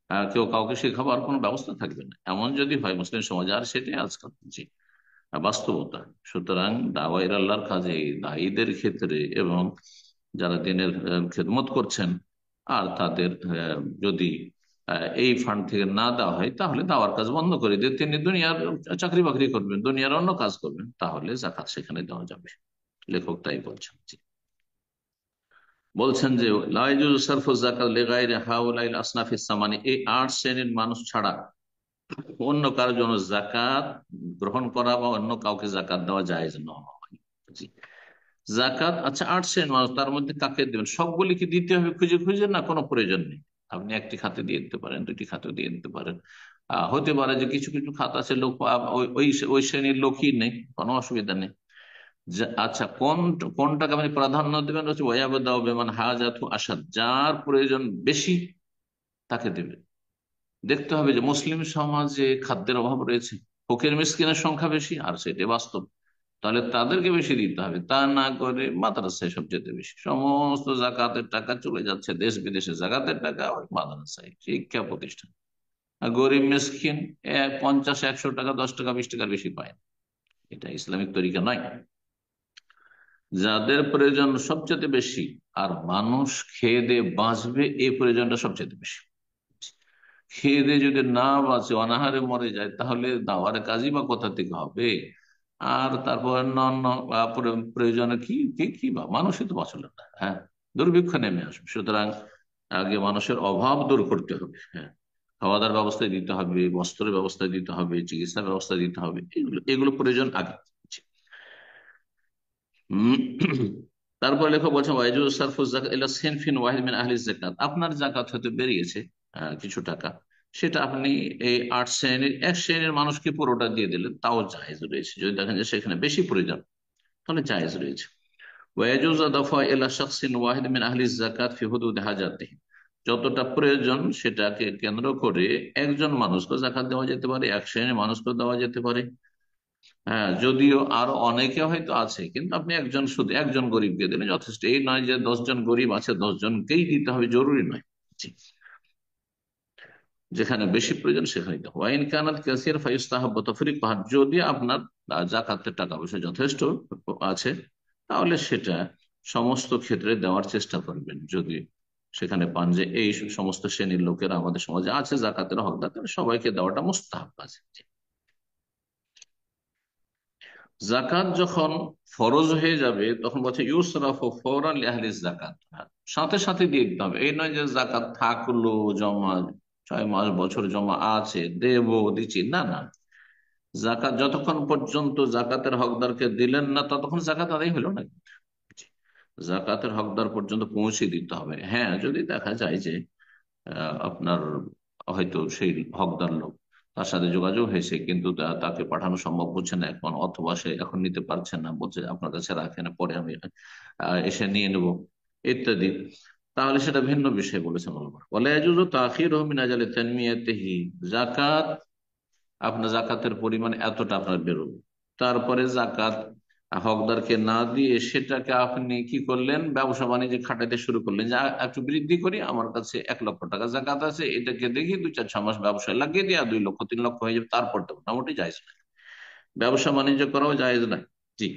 না, কেউ কাউকে শেখাবার কোনো ব্যবস্থা থাকবে না, এমন যদি হয় মুসলিম সমাজে, আর সেটাই আজকাল জি বাস্তবতা। সুতরাং দাওয়াইর আল্লাহর কাজে দায়ীদের ক্ষেত্রে, এবং যারা দিনের খেদমত করছেন, আর তাদের যদি এই ফান্ড থেকে না দেওয়া হয়, তাহলে দাওয়ার কাজ বন্ধ করে দিয়ে তিনি দুনিয়ার চাকরি বাকরি করবেন, দুনিয়ার অন্য কাজ করবেন, তাহলে জাকাত সেখানে দেওয়া যাবে। লেখক তাই বলছেন। জি, বলছেন যে লা ইয়াজুজু সারফু যাকাত লিগাইরি হাউলাইল আসনাফিস সামানি, এই 8 শ্রেণীর মানুষ ছাড়া অন্য কারোর জন্য জাকাত গ্রহণ করা বা অন্য কাউকে জাকাত দেওয়া জায়েজ নয়। জি, জাকাত আচ্ছা 8 শ্রেণীর মানুষ, তার মধ্যে কাকে দেবেন? সবগুলি কি দিতে হবে খুঁজে খুঁজে? না, কোনো প্রয়োজন নেই। আপনি একটি খাতে দিয়ে দিতে পারেন, দুটি খাতে দিয়ে দিতে পারেন। হতে পারে যে কিছু কিছু খাত আছে লোক ওই ওই ওই শ্রেণীর লোকই নেই, কোনো অসুবিধা নেই। আচ্ছা, কোনটাকে আপনি প্রাধান্য দেবেন? হচ্ছে ওয়াইয়াবদাউ বিমান হাজাতু আসাদ, যার প্রয়োজন বেশি তাকে দেবেন। দেখতে হবে যে মুসলিম সমাজে খাদ্যের অভাব রয়েছে, ফকির মিসকিনের সংখ্যা বেশি, আর সেটা বাস্তব, তাহলে তাদেরকে বেশি দিতে হবে। তা না করে মাদ্রাসায় সবচেয়ে বেশি, সমস্ত জাকাতের টাকা চলে যাচ্ছে দেশ বিদেশে, জাকাতের টাকা ওই মাদ্রাসায়, শিক্ষা প্রতিষ্ঠান। আর গরিব মিসকিন 50, 100 টাকা, 10 টাকা, 20 টাকার বেশি পায় না। এটা ইসলামিক তরিকা নয়। যাদের প্রয়োজন সবচেয়ে বেশি, আর মানুষ খেয়ে দিয়ে বাঁচবে, এই প্রয়োজনটা সবচেয়ে বেশি, খেয়ে দিয়ে যদি না বাঁচে, অনাহারে মরে যায়, তাহলে দাওয়ার কাজই বা কোথা থেকে হবে? আর তারপর অন্যান্য প্রয়োজনে কি কি কি বা মানুষই তো বাঁচল না, হ্যাঁ, দুর্ভিক্ষ নেমে আসবে। সুতরাং আগে মানুষের অভাব দূর করতে হবে, হ্যাঁ, খাওয়া দাওয়ার ব্যবস্থা দিতে হবে, বস্ত্রের ব্যবস্থা দিতে হবে, চিকিৎসার ব্যবস্থা দিতে হবে, এগুলো এগুলো প্রয়োজন আগে। উম, তারপর লেখক বলছেন ওয়াইজুজ সারফু যাকাত ইলা সিনফিন ওয়াহিদ মিন আহলি যাকাত, আপনার জাকাত হতে বেরিয়েছে কিছু টাকা, সেটা আপনি এই 8 শ্রেণীর এক শ্রেণীর মানুষকে পুরোটা দিয়ে দিলেন, তাও জায়েজ রয়েছে, যদি দেখেন যে সেখানে বেশি প্রয়োজন, তাহলে জায়েজ রয়েছে। ওয়াইজুজ দাফা ইলা শাখসিন ওয়াহিদ মিন আহলি যাকাত ফি হুদুদ হাজাতিহি, যতটা প্রয়োজন সেটাকে কেন্দ্র করে একজন মানুষকে জাকাত দেওয়া যেতে পারে, এক শ্রেণীর মানুষকে দেওয়া যেতে পারে, হ্যাঁ, যদিও আরো অনেকে হয়তো আছে, কিন্তু আপনি একজন, শুধু একজন গরিবকে দিলে যথেষ্ট। এই নয় যে 10 জন গরিব আছে 10 জনকেই দিতে হবে, জরুরি নয়। জি। যেখানে বেশি প্রয়োজন সেখানে দিতে হবে। ওয়াইন কানাত কাসির ফায়ুস্তাহাব্বু তাফরীকুহা, যদি আপনার জাকাতের টাকা পয়সা যথেষ্ট আছে, তাহলে সেটা সমস্ত ক্ষেত্রে দেওয়ার চেষ্টা করবেন। যদি সেখানে পান যে এই সমস্ত শ্রেণীর লোকেরা আমাদের সমাজে আছে জাকাতের হকদার, তাহলে সবাইকে দেওয়াটা মুস্তাহাব আছে। জাকাত যখন ফরজ হয়ে যাবে তখন বলছে ইউসরাফু ফওরান লিআহলি জাকাত, সাথে সাথে দিয়ে দিতে হবে। এই নয় যে জাকাত থাকলো জমা, 6 মাস বছর জমা আছে, দেব দিচ্ছি, না না। জাকাত যতক্ষণ পর্যন্ত জাকাতের হকদারকে দিলেন না, ততক্ষণ জাকাত আদায় হলো না। জাকাতের হকদার পর্যন্ত পৌঁছে দিতে হবে। হ্যাঁ, যদি দেখা যায় যে আপনার হয়তো সেই হকদার লোক, তার সাথে যোগাযোগ হয়েছে কিন্তু তাকে পাঠানো সম্ভব হচ্ছে না এখন, অথবা সে এখন নিতে পারছে না, বলছে আপনার কাছে রাখেন, পরে আমি এসে নিয়ে নেব ইত্যাদি, তাহলে সেটা ভিন্ন বিষয় বলেছেন ওলামা। ওয়ালা ইয়াজুজু তাখিরুহু মিন আজালি তানমিয়াতিহি, যাকাত, আপনার জাকাতের পরিমাণ এতটা আপনার বেরোবে, তারপরে জাকাত হকদারকে না দিয়ে সেটাকে আপনি কি করলেন, ব্যবসা বাণিজ্য খাটাইতে শুরু করলেন, যে একটু বৃদ্ধি করি, আমার কাছে 1 লক্ষ টাকা জাকাত আছে, এটাকে দেখি 2 4 6 মাস ব্যবসায় লাগিয়ে দিয়ে 2 লক্ষ 3 লক্ষ হয়ে যাবে, তারপর তো মোটামুটি জায়েজ না। ব্যবসা বাণিজ্য করাও জায়েজ নাই। জি।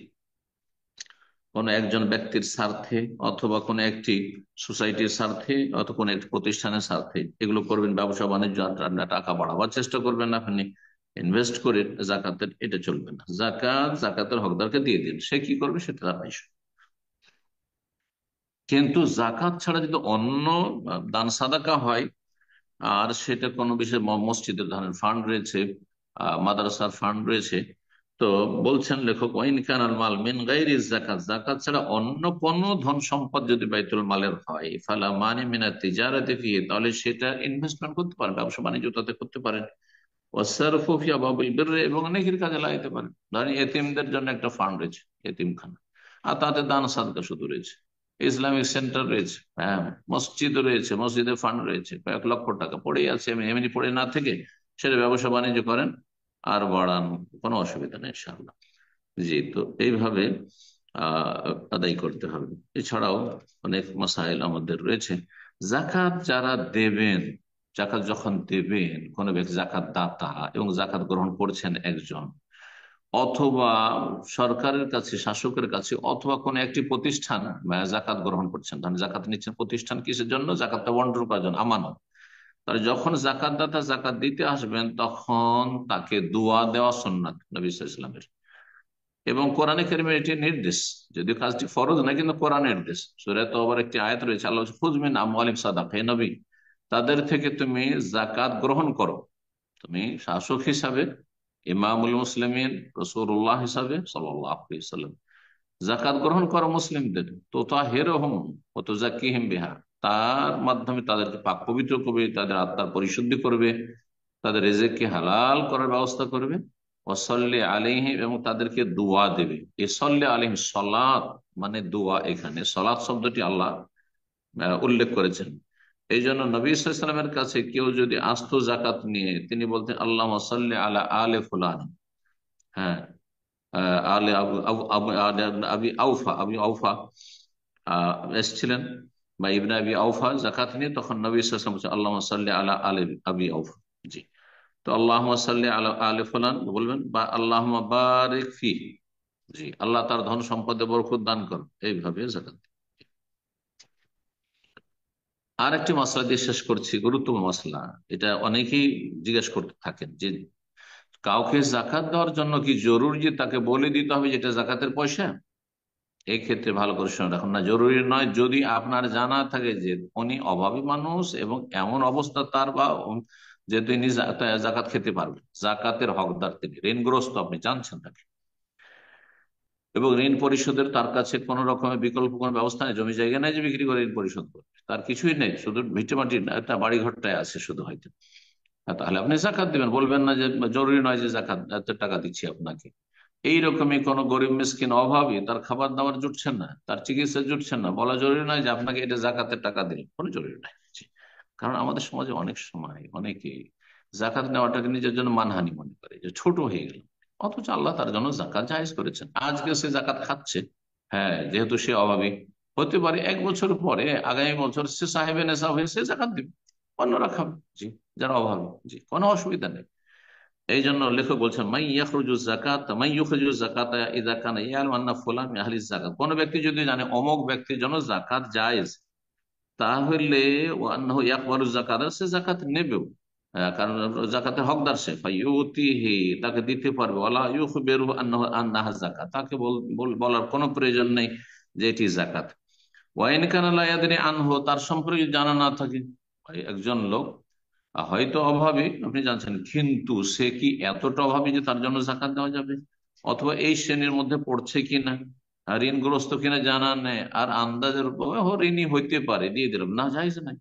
কোন একজন ব্যক্তির স্বার্থে, অথবা কোন একটি সোসাইটির স্বার্থে, অথবা কোন একটি প্রতিষ্ঠানের স্বার্থে এগুলো করবেন, ব্যবসা বাণিজ্য টাকা বাড়াবার চেষ্টা করবেন আপনি, ইনভেস্ট করে জাকাতের, এটা চলবে না। জাকাতের হকদারকে দিয়ে দিন, সে কি করবে সেটা তার বিষয়। কিন্তু জাকাত ছাড়া যদি অন্য দান সাদাকা হয়, আর সেটা কোনো বিষয়, মসজিদের ধরেন ফান্ড রয়েছে, মাদ্রাসার ফান্ড রয়েছে, তো বলছেন লেখক ওয়াইন কানাল মাল মিন গাইরি যাকাত, যাকাত ছাড়া অন্য কোন ধন সম্পদ যদি বাইতুল মালের হয়, ফালা মানে মিনা তিজারাতি ফিহি, তাহলে সেটা ইনভেস্টমেন্ট করতে পারেন, ব্যবসা বাণিজ্য তাতে করতে পারেন। ওয়াসারফু ফি আবাবিল বিররি, এবং অনেকের কাজে লাগাতে পারেন। ধরেন এতিমদের জন্য একটা ফান্ড রয়েছে, এতিমখানা, আর তাতে দান সাদকা শুধু রয়েছে, ইসলামিক সেন্টার রয়েছে, হ্যাঁ, মসজিদ রয়েছে, মসজিদের ফান্ড রয়েছে, কয়েক লক্ষ টাকা পড়ে আছে, এমনি পড়ে না থেকে সেটা ব্যবসা বাণিজ্য করেন আর বাড়ান, কোনো অসুবিধা নেই ইনশাআল্লাহ। জি, তো এইভাবে আদায় করতে হবে। এছাড়াও অনেক মাসাইল আমাদের রয়েছে। জাকাত যারা দেবেন, জাকাত যখন দেবেন কোন ব্যক্তি, জাকাত দাতা এবং জাকাত গ্রহণ করছেন একজন, অথবা সরকারের কাছে, শাসকের কাছে, অথবা কোন একটি প্রতিষ্ঠান জাকাত গ্রহণ করছেন, ধরেন জাকাত নিচ্ছেন প্রতিষ্ঠান, কিসের জন্য, জাকাতটা বন্টন করার জন্য, আমানত। তাহলে যখন জাকাত দাতা জাকাত দিতে আসবেন, তখন তাকে দোয়া দেওয়া সুন্নাত নবী সাল্লাল্লাহু আলাইহি ওয়াসাল্লামের, এবং কোরআনে কারিমের এটি নির্দেশ, যদিও কাজটি ফরজ না, কিন্তু কোরআনের নির্দেশ। সূরা তওবার একটি আয়াত রয়েছে, আল্লাহ বলছে, খুয মিন আমওয়ালিহিম সাদাকা, হে নবী, তাদের থেকে তুমি জাকাত গ্রহণ করো। তুমি শাসক হিসাবে, ইমামুল মুসলিমিন রাসূলুল্লাহ হিসাবে সাল্লাল্লাহু আলাইহি ওয়াসাল্লাম, জাকাত গ্রহণ করো মুসলিমদের, তো তাহিরুহুম ওয়া তুযাক্কিহিম বিহা, তার মাধ্যমে তাদেরকে পাক পবিত্র করবে, তাদের আত্মার পরিশুদ্ধি করবে, তাদের রিজিককে হালাল করার ব্যবস্থা করবে। ওয়াসাল্লি আলাইহিম, এবং তাদেরকে দোয়া দেবে। এই সাল্লি আলাইহিম, সালাত মানে দোয়া, এখানে সালাত শব্দটি আল্লাহ উল্লেখ করেছেন। এই জন্য নবী সাল্লাল্লাহু আলাইহি ওয়াসাল্লামের কাছে কেউ যদি আসতো জাকাত নিয়ে, তিনি বলতেন আল্লাহুম্মা সাল্লি আলা আলে ফুলান, হ্যাঁ, আলে আবু আবু আবু আবি আউফা, আবি আউফা এসছিলেন, বা ইবনে আবি আউফা জাকাত নিয়ে, তখন নবী সাল্লাল্লাহু আলাইহি ওয়াসাল্লাম বলছেন আল্লাহুম্মা সাল্লি আলা আলে আবি আউফা। জি। তো আল্লাহুম্মা সাল্লি আলা আলে ফুলান বলবেন, বা আল্লাহুম্মা বারিক ফি, জি, আল্লাহ তার ধন সম্পদে বরকত দান করুন, এইভাবে জাকাত। আর একটি মশলা দিয়ে শেষ করছি, গুরুত্বপূর্ণ মশলা, এটা অনেকেই জিজ্ঞেস করতে থাকেন যে কাউকে জাকাত দেওয়ার জন্য কি জরুরি যে তাকে বলে দিতে হবে যেটা জাকাতের পয়সা? এই ক্ষেত্রে ভালো করে শুনে রাখুন, না, জরুরি নয়। যদি আপনার জানা থাকে যে উনি অভাবী মানুষ এবং এমন অবস্থা তার, বা যে তিনি জাকাত খেতে পারবেন, জাকাতের হকদার, তিনি ঋণগ্রস্ত, আপনি জানছেন তাকে, এবং ঋণ পরিশোধের তার কাছে কোন রকমের বিকল্প কোন ব্যবস্থা নেই, জমি জায়গা নেই যে বিক্রি করে ঋণ পরিশোধ করবে, তার কিছুই নেই, শুধু ভিটেমাটির একটা বাড়ি ঘরটায় আছে শুধু হয়তো, তাহলে আপনি জাকাত দিবেন, বলবেন না যে জরুরি নয় যে জাকাত এত টাকা দিচ্ছি আপনাকে। এইরকমই কোন গরিব মিসকিন অভাবী, তার খাবার দাবার জুটছে না, তার চিকিৎসা জুটছে না, বলা জরুরি নয় যে আপনাকে এটা জাকাতের টাকা দিন, কোনো জরুরি নাই। জি। কারণ আমাদের সমাজে অনেক সময় অনেকে জাকাত নেওয়াটাকে নিজের জন্য মানহানি মনে করে, যে ছোট হয়ে গেল, অথচ আল্লাহ তার জন্য জাকাত জায়েজ করেছেন। আজকে সে জাকাত খাচ্ছে, হ্যাঁ, যেহেতু সে অভাবী, হতে পারে 1 বছর পরে আগামী বছর সে সাহেবে নেশা হয়ে সে জাকাত দিবে, অন্যরা খাবে। জি, যারা অভাবী, জি, কোনো অসুবিধা নেই। এই জন্য লেখক বলছেন মাই ইয়াখরুজু যাকাত মাই ইউখরিজু যাকাতা ইযা কানা ইয়ালামু আন্না ফুলান মিন আহলিজ যাকাত, কোন ব্যক্তি যদি জানে অমুক ব্যক্তির জন্য যাকাত জায়েজ, তাহলে ও আন্নাহু ইয়াকবালু যাকাত, সে যাকাত নেবেও। কারণ যাকাতের হকদার সে, ফায়ুতিহি, তাকে দিতে পারবে, ওয়ালা ইউখবিরু আন্নাহু আন্নাহা যাকাত, তাকে বলার কোনো প্রয়োজন নেই যে এটি যাকাত। ওয়াইন কানা লা ইয়াদরি আনহু, তার সম্পর্কে জানা না থাকে। একজন লোক হয়তো অভাবী, আপনি জানছেন, কিন্তু সে কি এতটা অভাবী যে তার জন্য জাকাত দেওয়া যাবে? অথবা এই শ্রেণীর মধ্যে পড়ছে কিনা, ঋণগ্রস্ত কিনা জানা নেই, আর আন্দাজের উপর ঋণই হইতে পারে, দিয়ে দিলাম, না যাইজ নাই।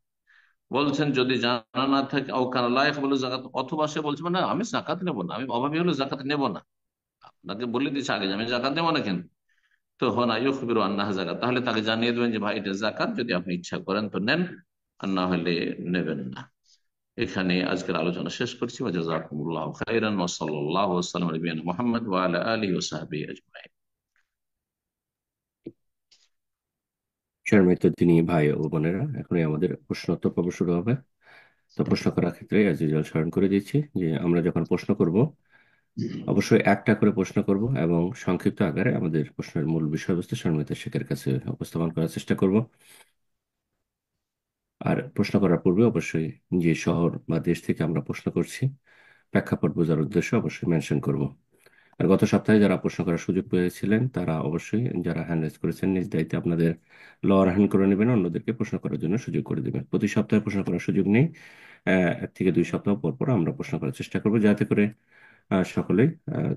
বলছেন যদি জানা না থাকে ও কানা লা ইয়াকবালু যাকাত, অথবা সে বলছে না আমি জাকাত নেবো না, আমি অভাবী হলে জাকাত নেবো না, আপনাকে বলে দিচ্ছে আগে যে আমি জাকাত নেবো না কেন, তো হনা ইউখবিরু আন্নাহা যাকাত, তাহলে তাকে জানিয়ে দেবেন যে ভাই এটা জাকাত, যদি আপনি ইচ্ছা করেন তো নেন, আর না হলে নেবেন না। এখানে আজকের আলোচনা শেষ করছি। জাযাকুমুল্লাহু খাইরান ওয়া সাল্লাল্লাহু ওয়া সাল্লাম আলা নবিয়িনা মুহাম্মদ ওয়া আলা আলিহি ওয়া সাহবিহি আজমাইন। সম্মানিত তিনি ভাই ও বোনেরা, এখনই আমাদের প্রশ্নোত্তর পর্ব শুরু হবে। তো প্রশ্ন করার ক্ষেত্রে অ্যাজ ইউজুয়াল স্মরণ করে দিচ্ছি যে আমরা যখন প্রশ্ন করব অবশ্যই একটা করে প্রশ্ন করব এবং সংক্ষিপ্ত আকারে আমাদের প্রশ্নের মূল বিষয়বস্তু সম্মানিত শেখের কাছে উপস্থাপন করার চেষ্টা করব। আর প্রশ্ন করার পূর্বে অবশ্যই যে শহর বা দেশ থেকে আমরা প্রশ্ন করছি প্রেক্ষাপট বোঝার উদ্দেশ্যে অবশ্যই মেনশন করব। আর গত সপ্তাহে যারা প্রশ্ন করার সুযোগ পেয়েছিলেন তারা অবশ্যই, যারা হ্যান্ড রেজ করেছেন, নিজ দায়িত্বে আপনাদের লোয়ার হ্যান্ড করে নেবেন, অন্যদেরকে প্রশ্ন করার জন্য সুযোগ করে দেবেন। প্রতি সপ্তাহে প্রশ্ন করার সুযোগ নেই, 1 থেকে 2 সপ্তাহ পর পর আমরা প্রশ্ন করার চেষ্টা করবো, যাতে করে সকলেই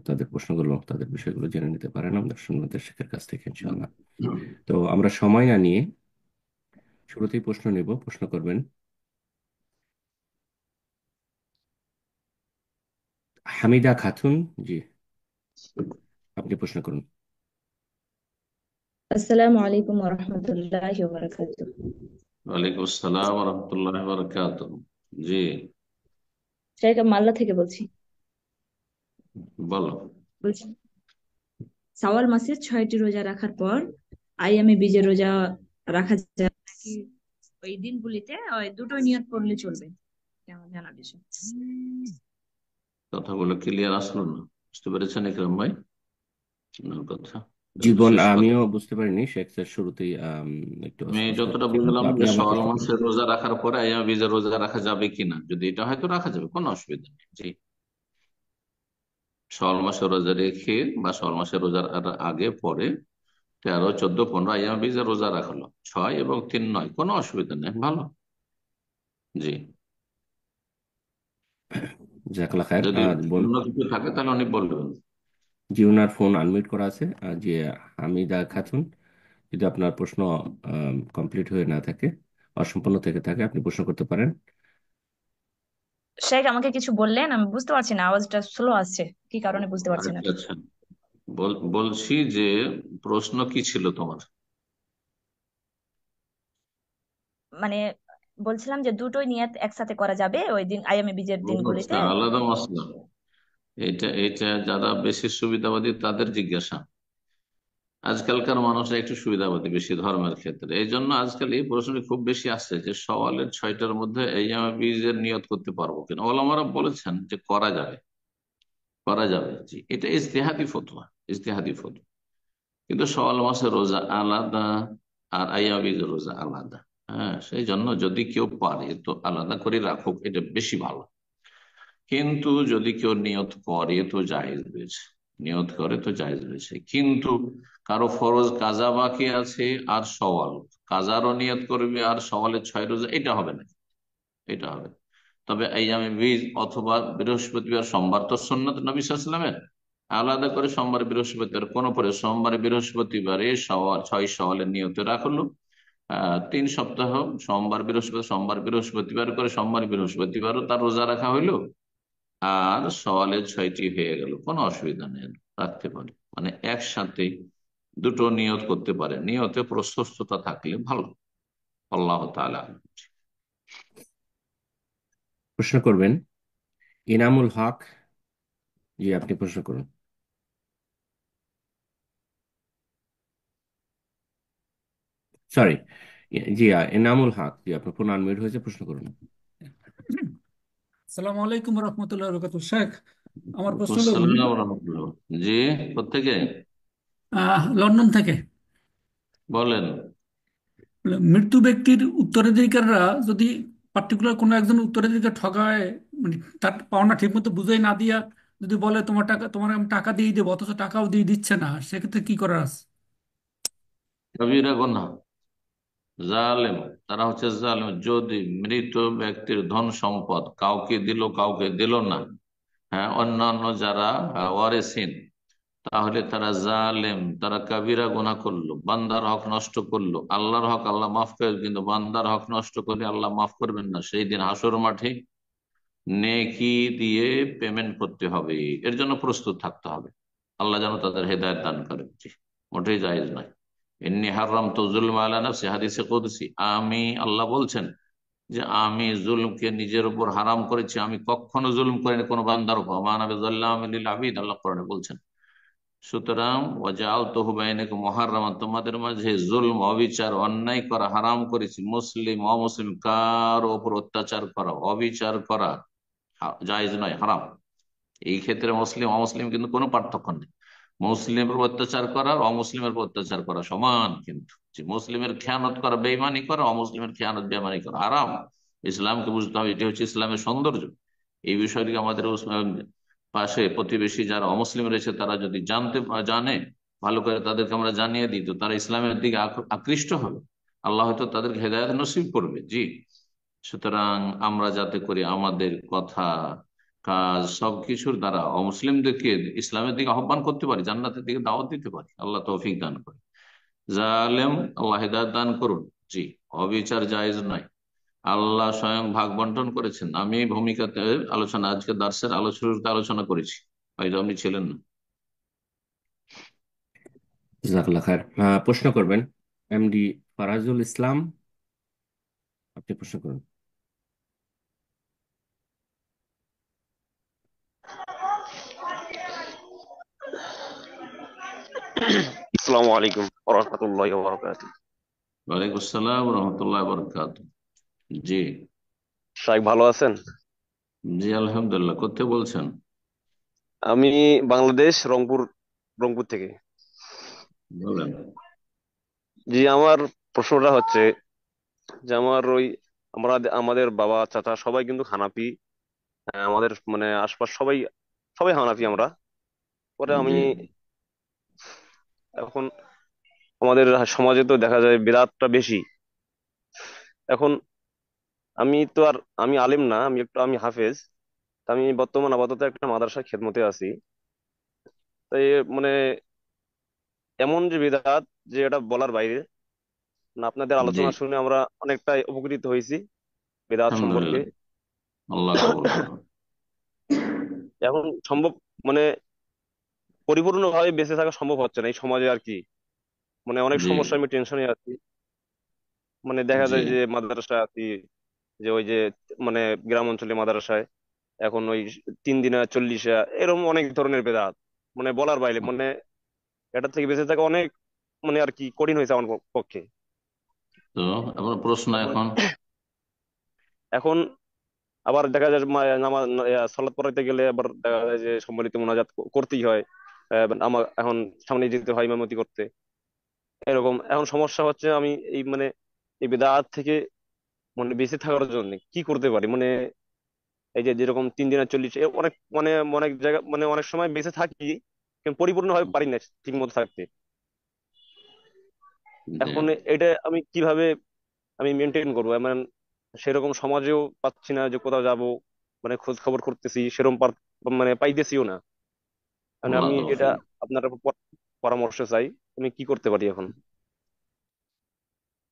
তাদের প্রশ্নগুলো, তাদের বিষয়গুলো জেনে নিতে পারেন আমাদের সুন্নতের শেখের কাছ থেকে ইনশাআল্লাহ। তো আমরা সময় না নিয়ে শুরুতেই প্রশ্ন নেব। প্রশ্ন করবেন হামিদা খাতুন। জি, আপনি প্রশ্ন করুন। আসসালামু আলাইকুম ওয়া রাহমাতুল্লাহি ওয়া বারাকাতুহু। ওয়ালাইকুম আসসালাম ওয়া রাহমাতুল্লাহি ওয়া বারাকাতুহু। জি, শাইখ মাল্লা থেকে বলছি। বলো। বলছি শাওয়াল মাসের 6টি রোজা রাখার পর আইয়ামে বীজের রোজা রাখা যায় নাকি ওই দিনগুলিতে ওই দুটো নিয়ত করলে চলবে? কেমন জানা বিষয়। কথাগুলো ক্লিয়ার আসলো না, বুঝতে পেরেছেন ইকরাম ভাই আপনার কথা? জীবন শেষ কথা আমিও বুঝতে পারিনি, শেখ স্যার শুরুতেই একটু আমি অস্পষ্টতা যতটা ছিল, তো বুঝলাম আপনি যে আমাকে শাওয়াল একটু মাসের রোজা রাখার পরে আইয়াম বীজের রোজা রাখা যাবে কিনা, যদি এটা হয়তো রাখা যাবে, কোনো অসুবিধা নেই। জি, শাওয়াল মাসের রোজা রেখে বা শাওয়াল মাসের রোজার আগে পরে 13, 14, 15 আইয়াম বীজের রোজা রাখলো, 6 এবং 3 নয়, কোনো অসুবিধা নেই, ভালো। জি, জাজাকাল্লাহ খায়ের। যদি অন্য কিছু থাকে তাহলে উনি বলবেন। জি, ওনার ফোন আনমিউট করা আছে। যে হামিদা খাতুন, যদি আপনার প্রশ্ন কমপ্লিট হয়ে না থাকে, অসম্পূর্ণ থেকে থাকে, আপনি প্রশ্ন করতে পারেন। শাইখ আমাকে কিছু বললেন, আমি বুঝতে পারছি না, আওয়াজটা স্লো আসছে, কি কারণে বুঝতে পারছি না আচ্ছা ঠিক। আচ্ছা, বলছি যে প্রশ্ন কি ছিল তোমার? মানে বলছিলাম যে দুটোই নিয়ত একসাথে করা যাবে ওই দিন আইয়ামে বীজের ও দিনগুলিতে? আচ্ছা, আলাদা মাসলা। এটা যারা বেশি সুবিধাবাদী তাদের জিজ্ঞাসা। আজকালকার মানুষরা একটু সুবিধাবাদী বেশি ধর্মের ক্ষেত্রে, এই জন্য আজকাল এই প্রশ্নটি খুব বেশি আসছে যে সওয়ালের 6টার মধ্যে এই আমি বীজের নিয়ত করতে পারবো কিনা। ওলামারা বলেছেন যে করা যাবে, করা যাবে। জি, এটা ইজতিহাদি ফতোয়া, ইজতিহাদি ফতোয়া। কিন্তু সওয়াল মাসের রোজা আলাদা, আর আইয়াম বীজের রোজা আলাদা। হ্যাঁ, সেই জন্য যদি কেউ পারে তো আলাদা করে রাখুক, এটা বেশি ভালো। কিন্তু যদি কেউ নিয়ত করে তো জায়েজ রয়েছে, নিয়ত করে তো জায়েজ রয়েছে। কিন্তু কারো ফরজ কাজা বাকি আছে আর সওয়াল, কাজারও নিয়ত করবে আর সওয়ালের 6 রোজা, এটা হবে না, এটা হবে না। তবে আইয়ামে বীজ অথবা বৃহস্পতিবার সোমবার তো সুন্নাত নবী সাল্লাল্লাহু আলাইহি ওয়াসাল্লামের, আলাদা করে সোমবার বৃহস্পতিবার কোন পরে সোমবার বৃহস্পতিবারে সওয়াল 6 সওয়ালের নিয়ত রাখলো। 3 সপ্তাহ সোমবার বৃহস্পতি, সোমবার বৃহস্পতিবার করে সোমবার বৃহস্পতিবারও তার রোজা রাখা হইলো, আর সওয়ালের 6টি হয়ে গেল, কোনো অসুবিধা নেই, রাখতে পারে। মানে একসাথে দুটো নিয়ত করতে পারে, নিয়তে প্রশস্ততা থাকলে ভালো। আল্লাহ তাআলা। প্রশ্ন করবেন ইনামুল হক। জি, আপনি প্রশ্ন করুন। সরি, জি এনামুল হক, জি আপনার পুনঃ আনমিউট হয়েছে, প্রশ্ন করুন। আসসালামু আলাইকুম রহমতুল্লাহ বরকাতুহ। শেখ, আমার প্রশ্ন হলো আসসালাম রহমতুল্লাহ। জি, কোত্থেকে লন্ডন থেকে। বলেন? মৃত্যু ব্যক্তির উত্তরাধিকাররা যদি পার্টিকুলার কোনো একজন উত্তরাধিকার ঠকায়, মানে তার পাওনা ঠিক মতো বুঝাই না দিয়া যদি বলে তোমার টাকা, তোমার আমি টাকা দিয়ে দেবো, অথচ টাকাও দিয়ে দিচ্ছে না, সেক্ষেত্রে কি করার আছে? কবিরা গুনাহ, জালেম, তারা হচ্ছে জালেম। যদি মৃত ব্যক্তির ধন সম্পদ কাউকে দিল কাউকে দিল না, হ্যাঁ, অন্যান্য যারা ওয়ারেসিন, তাহলে তারা জালেম, তারা কাবিরা গুনাহ করলো, বান্দার হক নষ্ট করলো। আল্লাহর হক আল্লাহ মাফ করে, কিন্তু বান্দার হক নষ্ট করলে আল্লাহ মাফ করবেন না। সেই দিন হাসর মাঠে নেকি দিয়ে পেমেন্ট করতে হবে, এর জন্য প্রস্তুত থাকতে হবে। আল্লাহ যেন তাদের হেদায়েত দান করেন। জি, মোটেই জায়েজ নয়। ইন্নী হারামতু যুলমা আলা নাফসি, হাদিসে কুদসি, আমি আল্লাহ বলছেন যে আমি জুলমকে নিজের উপর হারাম করেছি, আমি কখনো জুলম করিনি কোনো বান্দার উপর। মা আনা বিযাল্লামিন লিল আবিদ, আল্লাহ কোরআনে বলছেন। সুতরাং ওয়াজআলতুহু বাইনাকুম মুহাররামান, তোমাদের মাঝে জুলম, অবিচার, অন্যায় করা হারাম করেছি। মুসলিম অমুসলিম কার ওপর অত্যাচার করা, অবিচার করা জায়েজ নয়, হারাম। এই ক্ষেত্রে মুসলিম অমুসলিম কিন্তু কোনো পার্থক্য নেই। মুসলিমের উপর অত্যাচার করা আর অমুসলিমের উপর অত্যাচার করা সমান। কিন্তু যে মুসলিমের খেয়ানত করা, বেইমানি করা, অমুসলিমের খেয়ানত বেইমানি করা হারাম। ইসলামকে বুঝতে হবে, এটি হচ্ছে ইসলামের সৌন্দর্য। এই বিষয়টি আমাদের পাশে প্রতিবেশী যারা অমুসলিম রয়েছে, তারা যদি জানে ভালো করে, তাদেরকে আমরা জানিয়ে দিই, তো তারা ইসলামের দিকে আকৃষ্ট হবে। আল্লাহ হয়তো তাদেরকে হেদায়েত নসিব করবে। জি, সুতরাং আমরা যাতে করে আমাদের কথা, কাজ, সবকিছুর দ্বারা অমুসলিমদেরকে ইসলামের দিকে আহ্বান করতে পারি, জান্নাতের দিকে দাওয়াত দিতে পারি। আল্লাহ তৌফিক দান করে। জালেম, আল্লাহ হিদায়াত দান করুন। জি, অবিচার জায়েজ নয়। আল্লাহ স্বয়ং ভাগ বন্টন করেছেন। আমি ভূমিকাতে আলোচনা, আজকে দার্সের আলোচনা করেছি, হয়তো আপনি ছিলেন না। জাজাকাল্লাহ খায়ের। প্রশ্ন করবেন এমডি ফারাজুল ইসলাম, আপনি প্রশ্ন করুন। আসসালামু আলাইকুম ওয়া রাহমাতুল্লাহি ওয়া বারাকাতুহু। ওয়ালাইকুম আসসালাম রহমতুল্লাহ বরকাত। জি, শাইখ ভালো আছেন? জি আলহামদুলিল্লাহ। কোথায় বলছেন? আমি বাংলাদেশ, রংপুর থেকে। বলেন। জি, আমার প্রশ্নটা হচ্ছে যে আমাদের বাবা চাচা সবাই কিন্তু হানাফি। আমাদের মানে আশপাশ সবাই সবাই হানাফি আমরা। পরে আমি জি, এখন আমাদের সমাজে তো দেখা যায় বিদআতটা বেশি। এখন আমি আলেম না, আমি হাফেজ। তা আমি বর্তমান আপাতত একটা মাদ্রাসায় খেদমতে আছি। তাই মানে এমন যে বিদআত, যে এটা বলার বাইরে। না, আপনাদের জি, আলোচনা শুনে আমরা অনেকটাই উপকৃত হয়েছি বেদাত সম্পর্কে। আলহামদুলিল্লাহ, আল্লাহ কবুল করুন। এখন সম্ভব মানে পরিপূর্ণভাবে বেঁচে থাকা সম্ভব হচ্ছে না এই সমাজে আর কি। মানে অনেক জি, সমস্যা, আমি টেনশনে আছি। মানে দেখা জি, যায় যে মাদ্রাসায় আছি, যে ওই যে মানে গ্রাম অঞ্চলে মাদ্রাসায় এখন ওই 3 দিনা 40, এরকম অনেক ধরনের বেদাত, মানে বলার বাইরে। মানে এটা থেকে বেঁচে থাকা অনেক মানে আর কি কঠিন হয়েছে আমার পক্ষে। তো আপনার প্রশ্ন এখন এখন? এখন আবার দেখা যায় নামাজ সালাত পড়াইতে গেলে আবার দেখা যায় যে সম্মিলিত মোনাজাত করতেই হয়। আমার এখন সামনে যেতে হয় ইমামতি করতে। এরকম এখন সমস্যা হচ্ছে, আমি এই মানে এই বিদআত থেকে মানে বেঁচে থাকার জন্য কি করতে পারি? মানে এই যে যেরকম 3 দিনা 40, অনেক মানে অনেক জায়গা মানে অনেক সময় বেঁচে থাকি, কিন্তু পরিপূর্ণভাবে পারি না ঠিক মতো থাকতে। জি, এখন এটা আমি কিভাবে আমি মেনটেন করবো? মানে সেরকম সমাজেও পাচ্ছি না, যে কোথাও যাব মানে খোঁজ খবর করতেছি সেরকম মানে পাইতেছিও না। মানে আল্লাহ আমি এটা তৌফিক। আপনার পরামর্শ চাই, আমি কি করতে পারি এখন?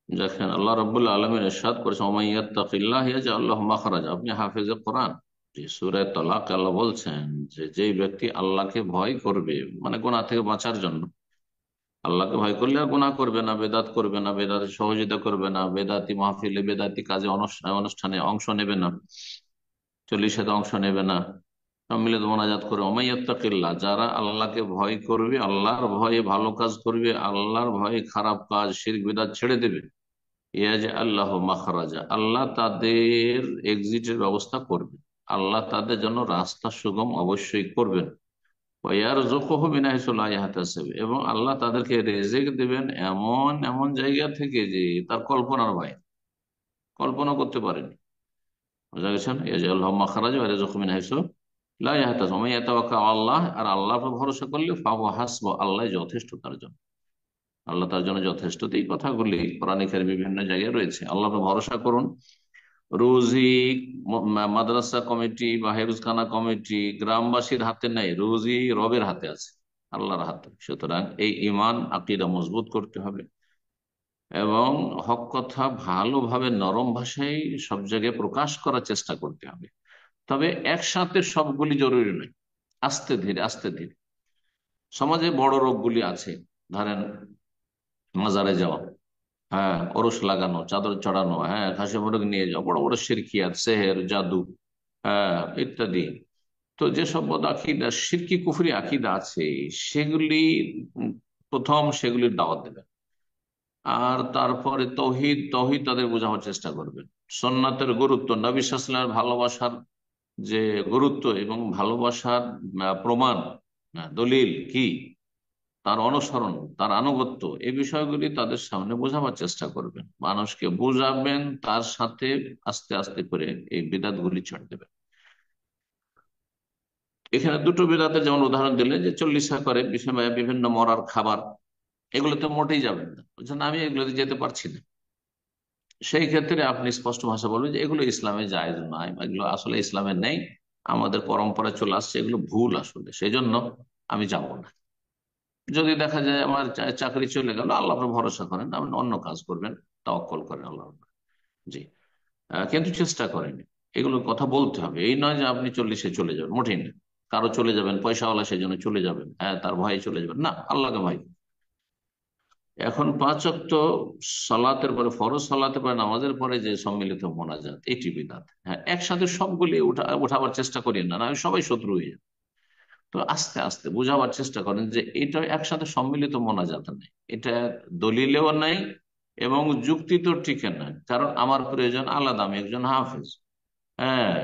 দেখেন, আল্লাহ রাব্বুল আলামিন ইরশাদ করেছেন, ওয়া মান ইয়াত্তাকিল্লাহ ইয়াজআল লাহু মাখরাজা। আপনি হাফেজে কোরআন। যে সূরা তালাক, আল্লাহ বলছেন যে যেই ব্যক্তি আল্লাহকে ভয় করবে, মানে গুনাহ থেকে বাঁচার জন্য, আল্লাহকে ভয় করলে আর গুনাহ করবে না, বেদাত করবে না, বেদাতে সহযোগিতা করবে না, বেদাতি মাহফিলে বেদাতি কাজে অনুষ্ঠানে অংশ নেবে না, চল্লিশে অংশ নেবে না, সম্মিলিত মোনাজাত করে, ওমাইয়াত্তাকিল্লাহ, যারা আল্লাহকে ভয় করবে, আল্লাহর ভয়ে ভালো কাজ করবে, আল্লাহর ভয়ে খারাপ কাজ শিরক বিদআত ছেড়ে দেবে, ইয়াজআল্লাহু মাখরাজা, আল্লাহ তাদের এক্সিটের ব্যবস্থা করবেন, আল্লাহ তাদের জন্য রাস্তা সুগম অবশ্যই করবেন। ওয়ারযুকুহু মিন হাইসু লা ইয়াহতাসিব, এবং আল্লাহ তাদেরকে রিজিক দেবেন এমন এমন জায়গা থেকে যে তার কল্পনার বাইরে, কল্পনা করতে পারেনি। বুঝা গেছেন? ইয়াজআল্লাহু মাখরাজা ওয়া ইয়ারযুকহু মিন হাইসু লা ইয়াহতাসিব, ওয়া মান ইয়াতাওয়াক্কাল আল্লাহ, আর আল্লাহর উপর ভরসা করলে ফাহুয়া হাসবুহ, আল্লাহ যথেষ্ট তার জন্য, আল্লাহ তার জন্য যথেষ্ট। তো এই কথাগুলি কোরআনে কারিমে বিভিন্ন জায়গায় রয়েছে। আল্লাহর উপর ভরসা করুন। রুজি মাদ্রাসা কমিটি বা হেফজখানা কমিটি গ্রামবাসীর হাতে নেই, রুজি রবের হাতে আছে, আল্লাহর হাতে। সুতরাং এই ইমান আকীদা মজবুত করতে হবে এবং হক কথা ভালোভাবে নরম ভাষায় সব জায়গায় প্রকাশ করার চেষ্টা করতে হবে। তবে একসাথে সবগুলি জরুরি নয়, আস্তে ধীরে আস্তে ধীরে। সমাজে বড় রোগগুলি আছে, ধরেন মাজারে যাওয়া, হ্যাঁ, ওরস লাগানো, চাদর চড়ানো, হ্যাঁ, খাসি মোরগ নিয়ে যাওয়া, বড় বড় শিরকিয়াত, সেহের, জাদু, হ্যাঁ, ইত্যাদি। তো যেসব বদ আকিদা, শিরকি কুফরি আকিদা আছে, সেগুলি উম, প্রথম সেগুলির দাওয়াত দেবেন। আর তারপরে তৌহিদ, তৌহিদ তাদের বোঝানোর চেষ্টা করবেন। সুন্নাতের গুরুত্ব, নবী সাল্লাল্লাহু আলাইহি ওয়াসাল্লামের ভালোবাসার যে গুরুত্ব এবং ভালোবাসার প্রমাণ, দলিল কি, তার অনুসরণ, তার আনুগত্য, এই বিষয়গুলি তাদের সামনে বোঝাবার চেষ্টা করবেন, মানুষকে বুঝাবেন, তার সাথে আস্তে আস্তে করে এই বিদাত গুলি ছেড়ে দেবেন। এখানে দুটো বিদাতের যেমন উদাহরণ দিলেন, যে 40 করে বিভিন্ন মরার খাবার, এগুলোতে মোটেই যাবেন না, বলছেন আমি এগুলোতে যেতে পারছি না। সেই ক্ষেত্রে আপনি স্পষ্ট ভাষা বলবেন যে এগুলো ইসলামে জায়েজ নয়, এগুলো আসলে ইসলামে নেই, আমাদের পরম্পরায় চলে আসছে, এগুলো ভুল আসলে, সেই জন্য আমি যাব না। যদি দেখা যায় আমার চাকরি চলে গেল, আল্লাহর উপর ভরসা করেন, আপনি অন্য কাজ করবেন, তাওয়াক্কুল করেন আল্লাহর উপর। জি। কিন্তু চেষ্টা করেন, এগুলোর কথা বলতে হবে। এই নয় যে আপনি 40-এ চলে যাবেন, মোটেই না। কারো চলে যাবেন পয়সাওয়ালা, সেই জন্য চলে যাবেন, হ্যাঁ, তার ভয়ে চলে যাবেন না, আল্লাহকে ভয়। এখন 5 ওয়াক্ত সালাতের পরে, ফরজ সালাতের পরে, নামাজের পরে যে সম্মিলিত মোনাজাত, এটি বিদআত। হ্যাঁ, একসাথে সবগুলি উঠাবার চেষ্টা করি না, আমি সবাই শত্রু হয়ে যাবে। তো আস্তে আস্তে বুঝাবার চেষ্টা করেন যে এটা একসাথে সম্মিলিত মোনাজাত নেই, এটা দলিলেও নাই এবং যুক্তি তো টিকে না। কারণ আমার প্রয়োজন আলাদা, আমি একজন হাফেজ, হ্যাঁ,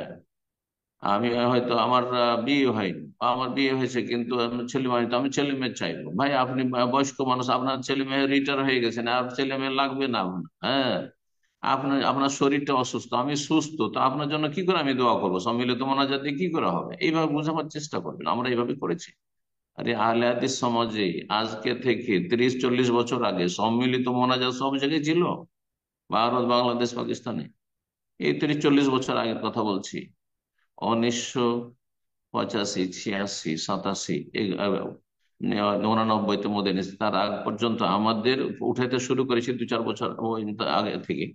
আমি হয়তো আমার বিয়ে হয়নি বা আমার বিয়ে হয়েছে কিন্তু আমার ছেলে মেয়ে, তো আমি ছেলে মেয়ে চাইবো। ভাই আপনি বয়স্ক মানুষ, আপনার ছেলে মেয়ে রিটায়ার হয়ে গেছেন, আর ছেলে মেয়ে লাগবে না আপনার, হ্যাঁ, আপনার আপনার শরীরটা অসুস্থ, আমি সুস্থ, তো আপনার জন্য কি করে আমি দোয়া করবো, সম্মিলিত মোনাজাতে কি করে হবে, এইভাবে বোঝাবার চেষ্টা করবেন। আমরা এইভাবে করেছি। আরে আহলে হাদিস সমাজে আজকে থেকে 30-40 বছর আগে সম্মিলিত মোনাজাত সব জায়গায় ছিল, ভারত, বাংলাদেশ, পাকিস্তানে। এই 30-40 বছর আগের কথা বলছি। 1985, 86, 87, 89-তে মোদী এনেছে, তার আগ পর্যন্ত আমাদের উঠাইতে শুরু করেছি 2-4 বছর ওই আগে থেকে,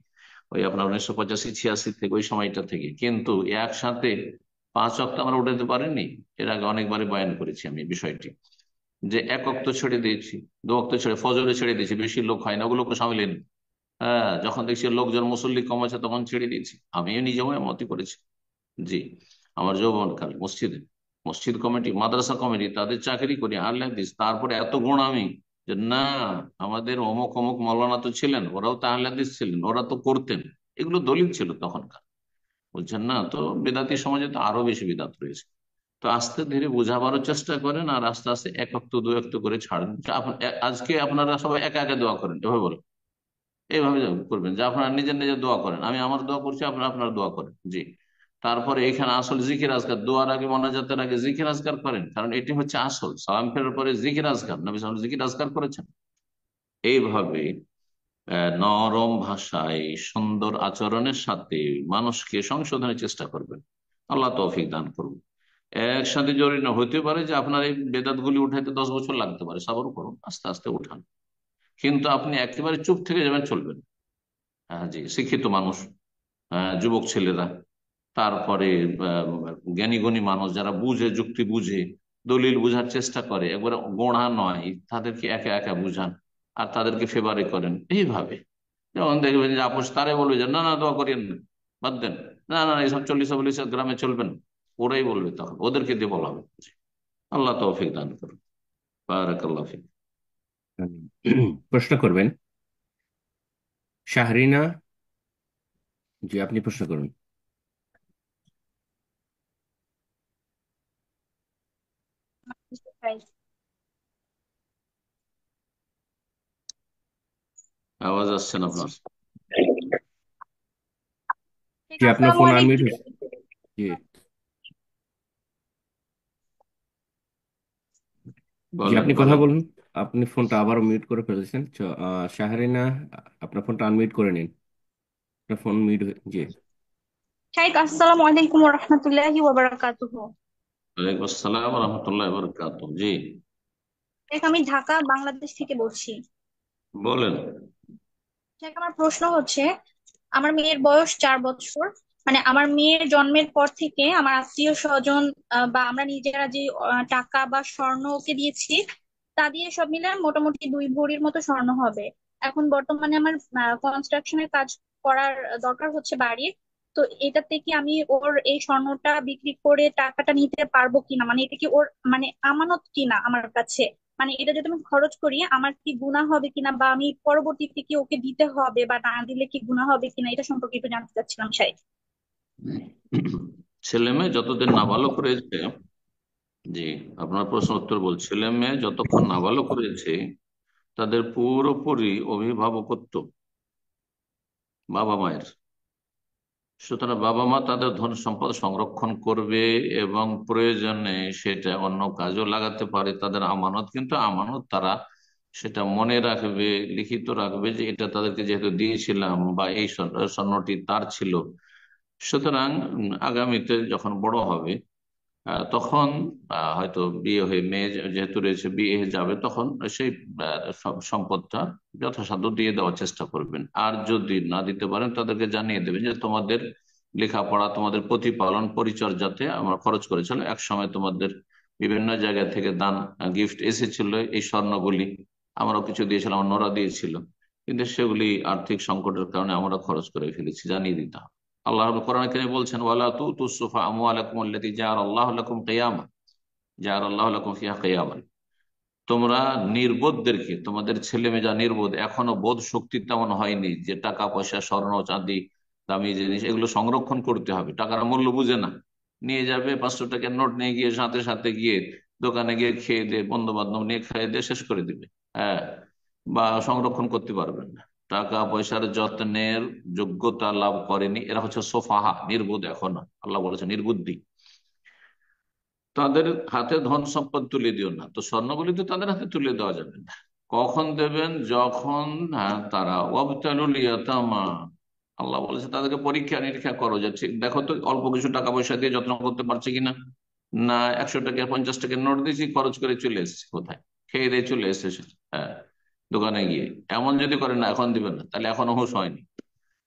ওই আপনার 1985-86 থেকে, ওই সময়টা থেকে। কিন্তু একসাথে 5 ওয়াক্ত আমরা উঠাতে পারিনি। এর আগে অনেকবারই বয়ান করেছি আমি বিষয়টি, যে 1 ওয়াক্ত ছেড়ে দিয়েছি, 2 ওয়াক্ত ছেড়ে, ফজরে ছেড়ে দিয়েছি, বেশি লোক হয় না, ওগুলোকে সামিল নেই। হ্যাঁ, যখন দেখছি লোকজন মুসল্লি কম আছে, তখন ছেড়ে দিয়েছি। আমিও নিজেও এমতই করেছি। জি। আমার যৌবনকাল মসজিদে, মসজিদ কমিটি, মাদ্রাসা কমিটি, তাদের চাকরি করি, আহলে হাদিস, তারপরে এত গোঁড়ামি যে না, আমাদের অমুক অমুক মৌলানা তো ছিলেন, ওরাও তো আহলে হাদিস ছিলেন, ওরা তো করতেন, এগুলো দলিল ছিল তখনকার। বুঝছেন না? তো বেদাতি সমাজে তো আরো বেশি বিদাত রয়েছে। তো আস্তে ধীরে বোঝাবারও চেষ্টা করেন, আর আস্তে আস্তে 1 ওয়াক্ত 2 ওয়াক্ত করে ছাড়েন। আজকে আপনারা সবাই একা একা দোয়া করেন, এভাবে বলেন, এইভাবে করবেন যে আপনারা নিজের নিজের দোয়া করেন, আমি আমার দোয়া করছি, আপনারা আপনার দোয়া করেন। জি। তারপরে এখানে আসল জিকির আজকার, দোয়ার আগে, মোনাজাতের আগে জিকির আজকার করেন, কারণ এটি হচ্ছে আসল। সালাম ফেরার পরে জিকির আজকার, নবী সাল্লাল্লাহু আলাইহি ওয়াসাল্লাম জিকির আজকার করেছেন। এইভাবে নরম ভাষায়, সুন্দর আচরণের সাথে মানুষকে সংশোধনের চেষ্টা করবেন। আল্লাহ তৌফিক দান করুন। একসাথে জরুরি না, হতে পারে যে আপনার এই বেদাত গুলি উঠাইতে 10 বছর লাগতে পারে, সবর করুন, আস্তে আস্তে উঠান। কিন্তু আপনি একেবারে চুপ থেকে যাবেন চলবেন। হ্যাঁ, জি, শিক্ষিত মানুষ, যুবক ছেলেরা, তারপরে জ্ঞানী গুণী মানুষ যারা বুঝে, যুক্তি বুঝে, দলিল বুঝার চেষ্টা করে, একবারে গোড়া নয়, তাদেরকে একা একা বুঝান আর তাদেরকে ফেভারে করেন। এইভাবে যেমন দেখবেন যে আপোষ, তারাই বলবে যে না না, দোয়া করিয়েন না, বাদ দেন, না না, এইসব 40-40 গ্রামে চলবেন, ওরাই বলবে, তখন ওদেরকে দিয়ে বলা হবে। আল্লাহ তৌফিক দান করুন। বারাকাল্লাহ ফিক। আমিন। প্রশ্ন করবেন শাহরিনা। জি, আপনি প্রশ্ন করুন। আওয়াজ আসছে না আপনার? জি, আপনার আসসালামু ফোন আনমিউট আলাইকুম। হয়েছে। জি, জি, বলেন আপনি কথা বলেন। বলুন। আপনি ফোনটা আবারও মিউট করে ফেলেছেন। শাহরিনা, আপনার ফোনটা আনমিউট করে নিন। আপনার ফোন মিউট জি। শাইখ, আসসালামু আলাইকুম ওয়া রাহমাতুল্লাহি ওয়া বারাকাতুহু। ওয়ালাইকুম আসসালাম রহমতুল্লাহ বরকাত। জি শাইখ, আমি ঢাকা বাংলাদেশ থেকে বলছি। বলেন। শাইখ, আমার প্রশ্ন হচ্ছে, আমার মেয়ের বয়স 4 বছর। মানে আমার মেয়ের জন্মের পর থেকে আমার আত্মীয় স্বজন বা আমরা নিজেরা যে টাকা বা স্বর্ণ ওকে দিয়েছি, তা দিয়ে সব মিলে মোটামুটি 2 ভরির মতো স্বর্ণ হবে। এখন বর্তমানে আমার কনস্ট্রাকশনের কাজ করার দরকার হচ্ছে বাড়ির। তো এটাতে কি আমি ওর এই স্বর্ণটা বিক্রি করে টাকাটা নিতে পারবো কিনা, মানে এটা কি ওর মানে আমানত কিনা আমার কাছে, মানে এটা যদি আমি খরচ করি আমার কি গুনাহ হবে কিনা, বা আমি পরবর্তীতে কি ওকে দিতে হবে বা না দিলে কি গুনাহ হবে কিনা, এটা সম্পর্কে একটু জানতে চাচ্ছিলাম সাহেব। ছেলে মেয়ে যতদিন নাবালক রয়েছে, জি আপনার প্রশ্ন উত্তর বলছি, ছেলে মেয়ে যতক্ষণ নাবালক রয়েছে তাদের পুরোপুরি অভিভাবকত্ব বাবা মায়ের। সুতরাং বাবা মা তাদের ধন সম্পদ সংরক্ষণ করবে এবং প্রয়োজনে সেটা অন্য কাজও লাগাতে পারে, তাদের আমানত। কিন্তু আমানত তারা সেটা মনে রাখবে, লিখিত রাখবে যে এটা তাদেরকে যেহেতু দিয়েছিলাম বা এই স্বর্ণটি তার ছিল। সুতরাং আগামীতে যখন বড় হবে, তখন হয়তো বিয়ে হয়ে মেয়ে যেহেতু রয়েছে বিয়ে হয়ে যাবে, তখন সেই সব সম্পদটা যথাসাধ্য দিয়ে দেওয়ার চেষ্টা করবেন। আর যদি না দিতে পারেন তাদেরকে জানিয়ে দেবেন যে তোমাদের লেখাপড়া, তোমাদের প্রতিপালন পরিচর্যাতে আমরা খরচ করেছিলাম, এক সময় তোমাদের বিভিন্ন জায়গা থেকে দান গিফট এসেছিল, এই স্বর্ণগুলি আমরাও কিছু দিয়েছিলাম, অন্যরা দিয়েছিল, কিন্তু সেগুলি আর্থিক সংকটের কারণে আমরা খরচ করে ফেলেছি, জানিয়ে দিতে হবে। আল্লাহ কোরআন কারীমে বলছেন, ওয়ালা তুতুস সুফা আমওয়ালাকুম আল্লাতী জাআলাল্লাহু লাকুম কিয়ামা, জাআলাল্লাহু লাকুম ফিহা কিয়ামা। তোমরা নির্বোধদেরকে, তোমাদের ছেলে মেয়ে যা নির্বোধ, এখনো বোধ শক্তি তেমন হয়নি যে টাকা পয়সা স্বর্ণ চাঁদি দামি জিনিস এগুলো সংরক্ষণ করতে হবে, টাকার মূল্য বুঝে না, নিয়ে যাবে 500 টাকার নোট নিয়ে গিয়ে সাথে সাথে গিয়ে দোকানে গিয়ে খেয়ে দিয়ে বন্ধু বান্ধব নিয়ে খেয়ে দিয়ে শেষ করে দিবে। হ্যাঁ, বা সংরক্ষণ করতে পারবেন না। টাকা পয়সার যত্নের যোগ্যতা লাভ করেনি, এরা হচ্ছে সোফাহা, নির্বোধ এখনো। আল্লাহ বলেছে নির্বুদ্ধি। তাদের হাতে ধন সম্পদ তুলে দিও না। তো স্বর্ণগুলি তো তাদের হাতে তুলে দেওয়া যাবে না। কখন দেবেন? যখন তারা ওয়াবতালুল ইয়াতামা, আল্লাহ বলেছে তাদেরকে পরীক্ষা নিরীক্ষা করো, যে ঠিক দেখো তো অল্প কিছু টাকা পয়সা দিয়ে যত্ন করতে পারছে কিনা। না 100 টাকা 50 টাকার নোট দিয়েছি, খরচ করে চলে এসেছে, কোথায় খেয়ে দিয়ে চলে এসেছে, হ্যাঁ দোকানে গিয়ে। এমন যদি করে না এখন দিবেন না, তাহলে এখনো হুঁশ হয়নি।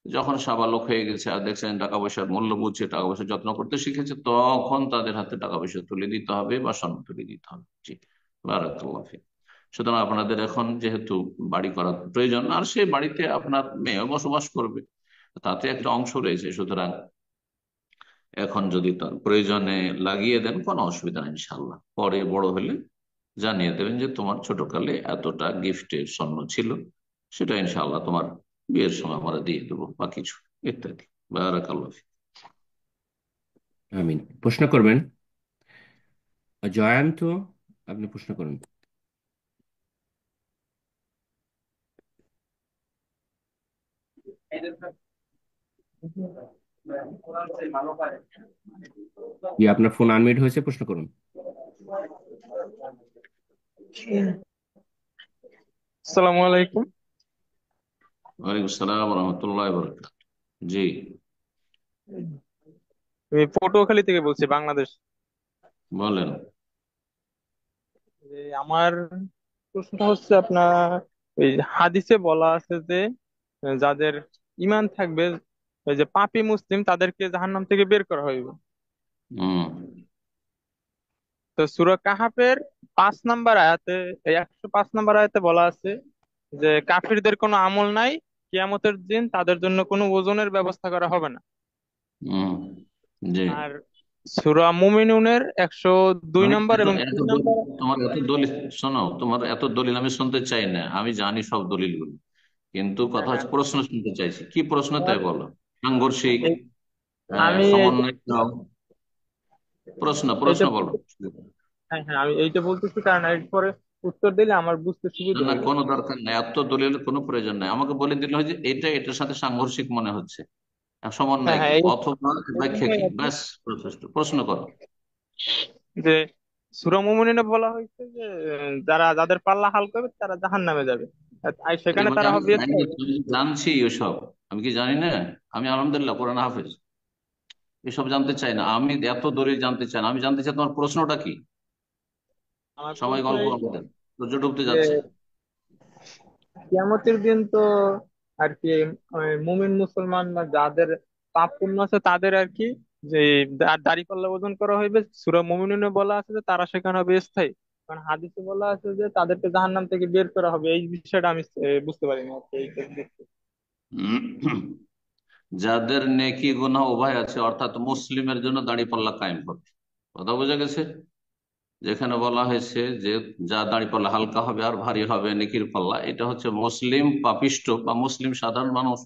যখন সাবালক হয়ে গেছে আর দেখছেন টাকা পয়সার মূল্য বুঝছে, টাকা পয়সা যত্ন করতে শিখেছে, তখন তাদের হাতে টাকা পয়সা তুলে দিতে হবে বা স্বর্ণ তুলে দিতে হবে। জি, বারাকাল্লাহ ফিক। সুতরাং আপনাদের এখন যেহেতু বাড়ি করার প্রয়োজন, আর সেই বাড়িতে আপনার মেয়ে বসবাস করবে, তাতে একটা অংশ রয়েছে। সুতরাং এখন যদি তার প্রয়োজনে লাগিয়ে দেন, কোনো অসুবিধা নেই, ইনশাল্লাহ পরে বড় হলে জানিয়ে দেবেন যে তোমার ছোটকালে এতটা গিফটের স্বর্ণ ছিল, সেটা ইনশাল্লাহ তোমার বিয়ের সময় আমরা দিয়ে দেবো বা কিছু ইত্যাদি। বারাকাল্লাহ ফিক। আমিন। প্রশ্ন করবেন জয়ন্ত, আপনি প্রশ্ন করুন। জি, আপনার ফোন আনমিউট হয়েছে, প্রশ্ন করুন। আসসালামু আলাইকুম। ওয়ালাইকুম আসসালাম রহমতুল্লাহ বরকাত। জি আমি পটুয়াখালী থেকে বলছি, বাংলাদেশ। বলেন। আমার প্রশ্নটা হচ্ছে আপনার, ওই হাদিসে বলা আছে যে যাদের ঈমান থাকবে, ওই যে পাপী মুসলিম তাদেরকে জাহান্নাম থেকে বের করা হইবে। হম। তো সূরা কাহাফের 5 নম্বর আয়াতে, এই 105 নম্বর আয়াতে বলা আছে যে কাফিরদের কোনো আমল নাই, কিয়ামতের দিন তাদের জন্য কোনো ওজনের ব্যবস্থা করা হবে না। হম। জি। আর সূরা মুমিনুনের 102 আমি নম্বর এত এবং এত 3 নম্বর। তোমার এত দলিল, শোনো, তোমার এত দলিল আমি শুনতে চাই না, আমি জানি সব দলিলগুলো, কিন্তু হ্যাঁ কথা হ্যাঁ হচ্ছে প্রশ্ন শুনতে চাইছি। কি প্রশ্ন আমার তাই বলো। সাংঘর্ষিক, এই আমি এইটা সমন্বয়, প্রশ্ন প্রশ্ন এইটা বলো। বলতে হ্যাঁ হ্যাঁ আমি এইটা বলতেছি, কারণ এরপরে উত্তর দিলে আমার বুঝতে না সুবিধা না, হবে। কোনো দরকার নেই, এত দলিলের কোনো প্রয়োজন নাই, আমাকে বলে দিলে হয় যে এটা এটার সাথে সাংঘর্ষিক মনে হচ্ছে, হ্যাঁ সমন্বয় হ্যাঁ কি এই অথবা এই ব্যাখ্যা জন্যই কি, আর কি, ব্যাস যথেষ্ট। প্রশ্ন করো। যে সূরা মুমিনুনে বলা হয়েছে যে যাদের পাল্লা হালকা হবে তারা জাহান্নামে যাবে, আর আরে সেখানে ভাই, তারা আমি হবে স্থায়ী। আমি জানছি ওসব, আমি কি জানি না? আমি আলহামদুলিল্লাহ কোরআন হাফেজ, এসব জানতে চাই না আমি, এত দলিল জানতে চাই না, আমি জানতে চাই তোমার প্রশ্নটা কি। আমার সময় প্রশ্ন গল্প এই আমাদের, সূর্য ডুবতে যে যাচ্ছে। কিয়ামতের দিন তো আর কি মুমিন মুসলমান বা যাদের পাপ পুণ্য আছে তাদের আর কি, যে দাড়িপাল্লা ওজন করা হইবে, সূরা মুমিনুনে বলা আছে যে তারা সেখানে হবে স্থায়ী। কারণ হাদিসে বলা আছে যে তাদেরকে জাহান্নাম থেকে বের করা হবে, এই বিষয়টা আমি বুঝতে পারিনি আর কি, এইটা দেখতে। উম, যাদের নেকি গুনাহ উভয় আছে, অর্থাৎ মুসলিমের জন্য দাঁড়িপাল্লা কায়েম হবে, কথা বোঝা গেছে? যেখানে বলা হয়েছে যে যা দাঁড়িপাল্লা হালকা হবে আর ভারী হবে নেকির পাল্লা, এটা হচ্ছে মুসলিম পাপিষ্ট বা মুসলিম সাধারণ মানুষ,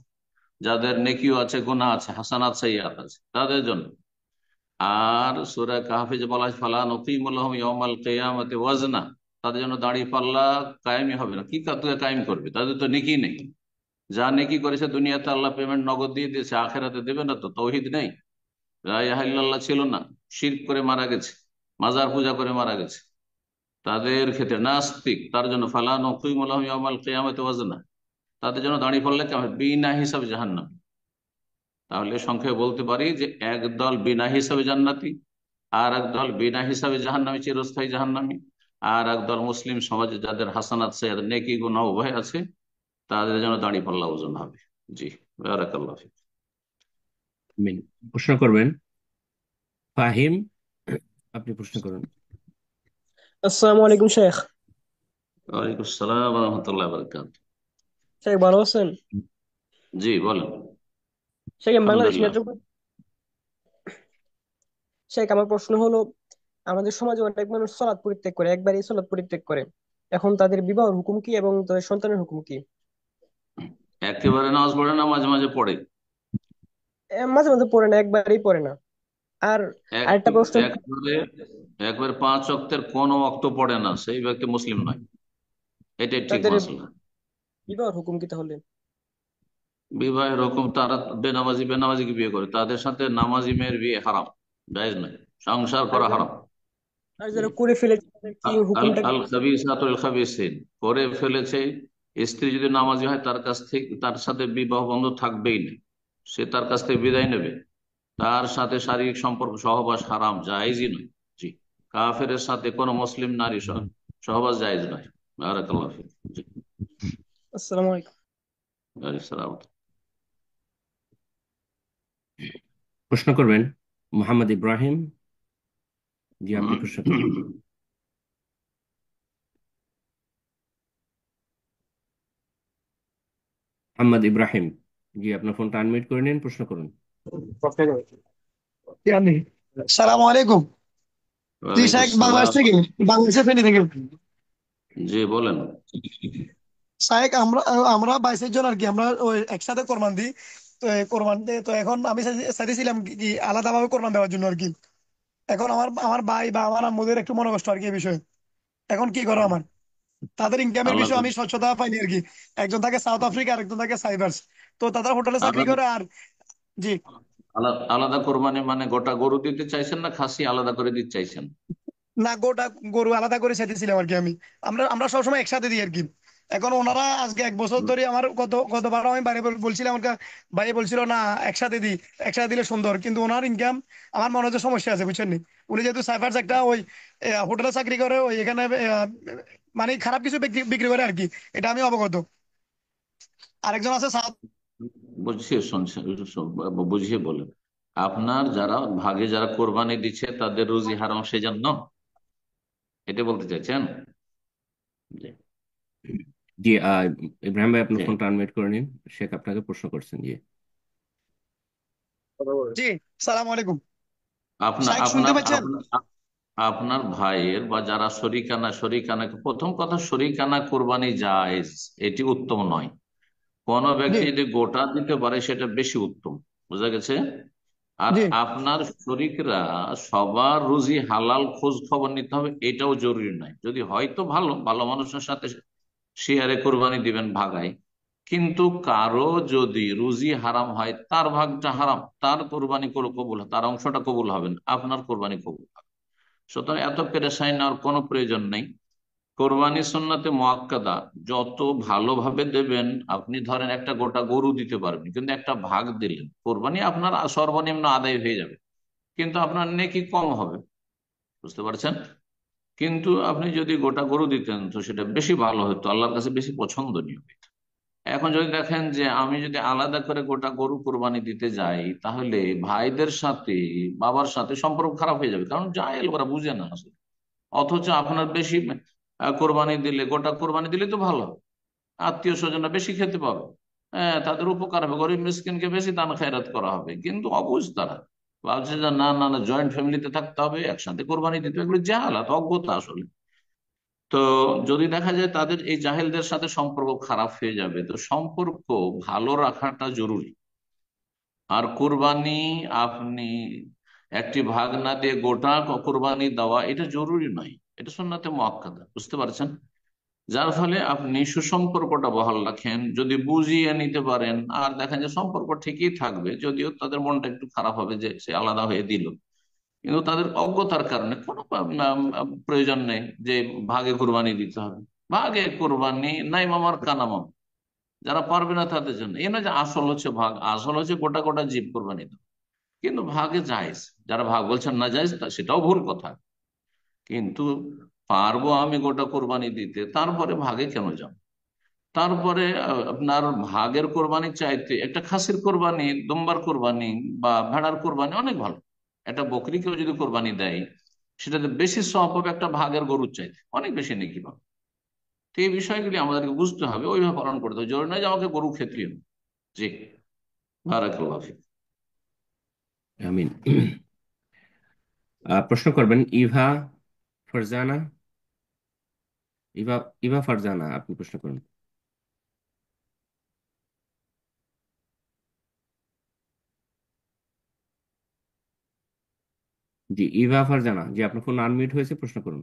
যাদের নেকিও আছে, গুনাহ আছে, হাসানাত সাইয়্যাত আছে, তাদের জন্য। আর সূরা কাহফে যে বলা হয় ফালা নুকিমু লাহুম ইয়াওমাল কিয়ামাতি ওয়াজনা, তাদের জন্য দাঁড়িয়ে পাল্লা কায়েমই হবে না। কি কায়েম করবে, তাদের তো নেকি নেই। যা নেকি করেছে দুনিয়াতে আল্লাহ পেমেন্ট নগদ দিয়ে দিয়েছে, আখেরাতে দেবে না। তো তৌহিদ নেই, লা ইলাহা ইল্লাল্লাহ ছিল না, শিরক করে মারা গেছে, মাজার পূজা করে মারা গেছে, তাদের ক্ষেত্রে নাস্তিক, তার জন্য ফালা নুকিমু লাহুম ইয়াওমাল কিয়ামাতি ওয়াজনা, তাদের জন্য দাঁড়িয়ে পাল্লা কেমন বিনা হিসাবে জাহান্নাম। তাহলে সংক্ষেপে বলতে পারি যে একদল বিনা হিসাবে জান্নাতি, আর একদল বিনা হিসাবে জাহান্নামী, চিরস্থায়ী জাহান্নামী। আর একদল মুসলিম সমাজে যাদের হাসানাত আছে, যাদের নেকি গুনাহ উভয় আছে, তাদের জন্য দাঁড়ি পাল্লা ওজন হবে। জি, বারাকাল্লাহ ফিক। আমিন। প্রশ্ন করবেন ফাহিম, আপনি প্রশ্ন করুন। আসসালামু আলাইকুম শেখ। ওয়ালাইকুম আসসালাম ওয়া রাহমাতুল্লাহি ওয়া বারাকাতুহু। শেখ ভালো আছেন? জি বলেন। শেখ আমি বাংলাদেশ আলহামদুলিল্লাহ। মেট্রো। শেখ আমার প্রশ্ন হলো, আমাদের সমাজে অনেক মানুষ সালাত পরিত্যাগ করে, একবারই সালাত পরিত্যাগ করে। এখন তাদের বিবাহের হুকুম কি এবং তাদের সন্তানের হুকুম কি? একেবারে নামাজ পড়ে না, মাঝে মাঝে পড়ে? মাঝে মাঝে পড়ে না, একবারই পড়ে না। আর এক আরেকটা প্রশ্ন, একবারে একবারে 5 ওয়াক্তের কোন ওয়াক্ত পড়ে না, সেই ব্যক্তি মুসলিম নয়, এটাই ঠিক তাদের মাসলা। বিবাহের হুকুম কি তাহলে? বিবাহের হুকুম, তারা বেনামাজি বেনামাজিকে বিয়ে করে, তাদের সাথে নামাজি মেয়ের বিয়ে হারাম, জায়েজ নয়, সংসার আর করা যারা হারাম। আর যারা করে ফেলেছে তাদের কি আল হুকুমটা কি? আল খাবিসাতুল খাবিসিন, করে ফেলেছে, স্ত্রী যদি নামাজি হয় তার কাছ থেকে, তার সাথে বিবাহ বন্ধ থাকবেই না, সে তার কাছ থেকে বিদায় নেবে, তার সাথে শারীরিক সম্পর্ক সহবাস হারাম, জায়েজই নয়। জি, কাফেরের সাথে কোনো মুসলিম নারী সহবাস জায়েজ নয়। বারাকাল্লাহু ফিক। জি, আসসালামু আলাইকুম। ওয়ালাইকুম সালাম। প্রশ্ন করবেন মোহাম্মদ ইব্রাহিম, জি আপনি প্রশ্ন করুন। মোহাম্মদ ইব্রাহিম, জি আপনার ফোনটা আনমিউট করে নিন, প্রশ্ন করুন। সালাম আলাইকুম। জি ওয়ালাইকুম শাহেক, বাংলাদেশ সালাম। থেকে, বাংলাদেশের ফেনী থেকে। জি বলেন। শাহেক, আমরা আমরা 22 জন আর কি, আমরা ওই একসাথে কোরবান দিই। তো এই কোরবান তো এখন আমি চাইছিলাম কি কি আলাদাভাবে কোরবান দেওয়ার জন্য আর কি। এখন আমার আমার ভাই বা আমার আম্মুদের একটু মনে কষ্ট আর কি এই বিষয়ে। এখন কি করো আমার, তাদের ইনকামের আলাদা বিষয়ে আমি স্বচ্ছতা পাইনি আর কি। একজন থাকে সাউথ আফ্রিকা, আরেকজন থাকে সাইপ্রাস। তো তারা হোটেলে চাকরি আলাদা করে আর। জি। আলাদা কোরবানি মানে গোটা গরু দিতে চাইছেন না খাসি আলাদা করে দিতে চাইছেন? না, গোটা গরু আলাদা করে চাইতেছিলাম আর কি আমি। আমরা আমরা সবসময় একসাথে দিই আর কি। এখন ওনারা আজকে 1 বছর ধরে আমার গতবারও আমি বাইরে বলছিলাম, আমার ভাই বলছিল না একসাথে দিই, একসাথে দিলে সুন্দর, কিন্তু ওনার ইনকাম আমার মনে হচ্ছে সমস্যা আছে, বুঝছেন নি? উনি যেহেতু সাইফার্স একটা ওই হোটেলে চাকরি করে, ওই এখানে মানে খারাপ কিছু বিক্রি বিক্রি করে আর কি। এটা আমি অবগত। আরেকজন আছে সাউথ। বুঝিয়ে শুনছেন, বুঝিয়ে বলেন। আপনার যারা ভাগে যারা কোরবানি দিচ্ছে তাদের রুজি হারাম সেজন্য এটা বলতে চাইছেন? জি। জি ইব্রাহিম ভাই আপনার জি। ফোনটা আনমিউট করে নিন, শেখ আপনাকে প্রশ্ন করছেন। জি জি, সালাম আলাইকুম। আপনার শাইখ শুনতে আপনার পাচ্ছেন? আপনার আপনার ভাইয়ের বা যারা শরিকানা, প্রথম কথা শরিকানা কোরবানি জায়েজ, এটি উত্তম নয়। কোন জি ব্যক্তি যদি গোটা দিতে পারে সেটা বেশি উত্তম, বুঝা গেছে। আর জি আপনার শরিকরা সবার রুজি হালাল খোঁজ খবর নিতে হবে, এটাও জরুরি নয়। যদি হয়তো ভালো ভালো মানুষের সাথে শেয়ারে কোরবানি দিবেন ভাগায়, কিন্তু কারো যদি রুজি হারাম হয়, তার ভাগটা হারাম, তার কোরবানি কবুল, তার অংশটা কবুল হবে না, আপনার কোরবানি কবুল হবে। সুতরাং এত পেরেশানি নেওয়ার কোনো প্রয়োজন নেই। কোরবানি সুন্নাতে মুআক্কাদা, যত ভালোভাবে দেবেন, আপনি ধরেন একটা গোটা গরু দিতে পারবেন, কিন্তু একটা ভাগ দিলেন, কোরবানি আপনার সর্বনিম্ন আদায় হয়ে যাবে, কিন্তু আপনার নেকি কম হবে, বুঝতে পারছেন। কিন্তু আপনি যদি গোটা গরু দিতেন তো সেটা বেশি ভালো হতো, আল্লাহর কাছে বেশি পছন্দনীয় হতো। এখন যদি দেখেন যে আমি যদি আলাদা করে গোটা গরু কোরবানি দিতে যাই, তাহলে ভাইদের সাথে, বাবার সাথে সম্পর্ক খারাপ হয়ে যাবে, কারণ জাহেল, ওরা বুঝে না আসলে। অথচ আপনার বেশি কোরবানি দিলে, গোটা কোরবানি দিলে তো ভালো হবে, আত্মীয় স্বজনরা বেশি খেতে পাবে, হ্যাঁ, তাদের উপকার হবে, গরিব মিসকিনকে বেশি দান খয়রাত করা হবে। কিন্তু অবুঝ তারা ভাবছে যে না না না, জয়েন্ট ফ্যামিলিতে থাকতে হবে, একসাথে কোরবানি দিতে হবে, এগুলো জাহালাত, অজ্ঞতা আসলে। তো যদি দেখা যায় তাদের এই জাহেলদের সাথে সম্পর্ক খারাপ হয়ে যাবে, তো সম্পর্ক ভালো রাখাটা জরুরি। আর কোরবানি আপনি একটি ভাগ না দিয়ে গোটা কোরবানি দেওয়া, এটা জরুরি নয়, এটা সুন্নাতে মুআক্কাদা, বুঝতে পারছেন। যার ফলে আপনি সুসম্পর্কটা বহাল রাখেন, যদি বুঝিয়ে নিতে পারেন, আর দেখেন যে সম্পর্ক ঠিকই থাকবে, যদিও তাদের মনটা একটু খারাপ হবে যে সে আলাদা হয়ে দিল, কিন্তু তাদের অজ্ঞতার কারণে কোনো প্রয়োজন নেই যে ভাগে কোরবানি দিতে হবে। ভাগে কোরবানি নাই মামার কানামাম, যারা পারবে না তাদের জন্য, এ নয় যে আসল হচ্ছে ভাগ, আসল হচ্ছে গোটা গোটা জীব কোরবানি দেওয়া। কিন্তু ভাগে জায়েজ, যারা ভাগ বলছেন না জায়েজ, সেটাও ভুল কথা। কিন্তু পারবো আমি গোটা কোরবানি দিতে, তারপরে ভাগে কেন যাব? তারপরে আপনার ভাগের কোরবানি চাইতে একটা খাসির কোরবানি, দুম্বার কোরবানি বা ভেড়ার কোরবানি অনেক ভালো। একটা বকরিকেও যদি কোরবানি দেয়, সেটাতে বেশি সওয়াব হবে একটা ভাগের গরুর চাইতে, অনেক বেশি নেকি পাবে। তো এই বিষয়গুলি আমাদেরকে বুঝতে হবে, ওইভাবে পালন করতে হবে, জরুরি নয় যে আমাকে গরু খেতেই হবে। জি, বারাকাল্লাহ ফিক। আমিন। প্রশ্ন করবেন ইভা ফারজানা। ইভা ইভা ফারজানা, আপনি প্রশ্ন করুন। জি, ইভা ফারজানা, জি, আপনার ফোন আনমিউট হয়েছে, প্রশ্ন করুন।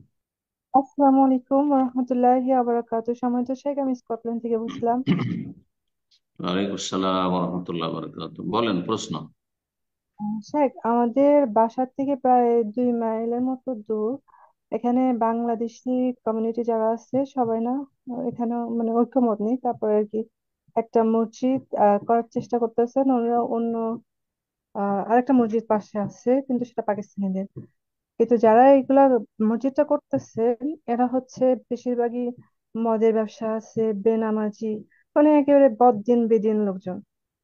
আসসালামু আলাইকুম রহমতুল্লাহি আবরাকাতু। সম্মানিত শেখ, আমি স্কটল্যান্ড থেকে বলছিলাম। ওয়ালাইকুম আসসালাম রহমতুল্লাহ বারাকাতুহু, বলেন প্রশ্ন। শেখ, আমাদের বাসার থেকে প্রায় 2 মাইলের মতো দূর। এখানে বাংলাদেশি কমিউনিটি যারা আছে সবাই না, এখানে মানে ঐক্যমত নেই, তারপরে আর কি একটা মসজিদ করার চেষ্টা করতেছেন ওরা। অন্য আরেকটা মসজিদ পাশে আছে, কিন্তু সেটা পাকিস্তানিদের। কিন্তু যারা এগুলা মসজিদটা করতেছেন, এরা হচ্ছে বেশিরভাগই মদের ব্যবসা আছে, বেনামাজি, মানে একেবারে বদ্দিন বেদিন লোকজন।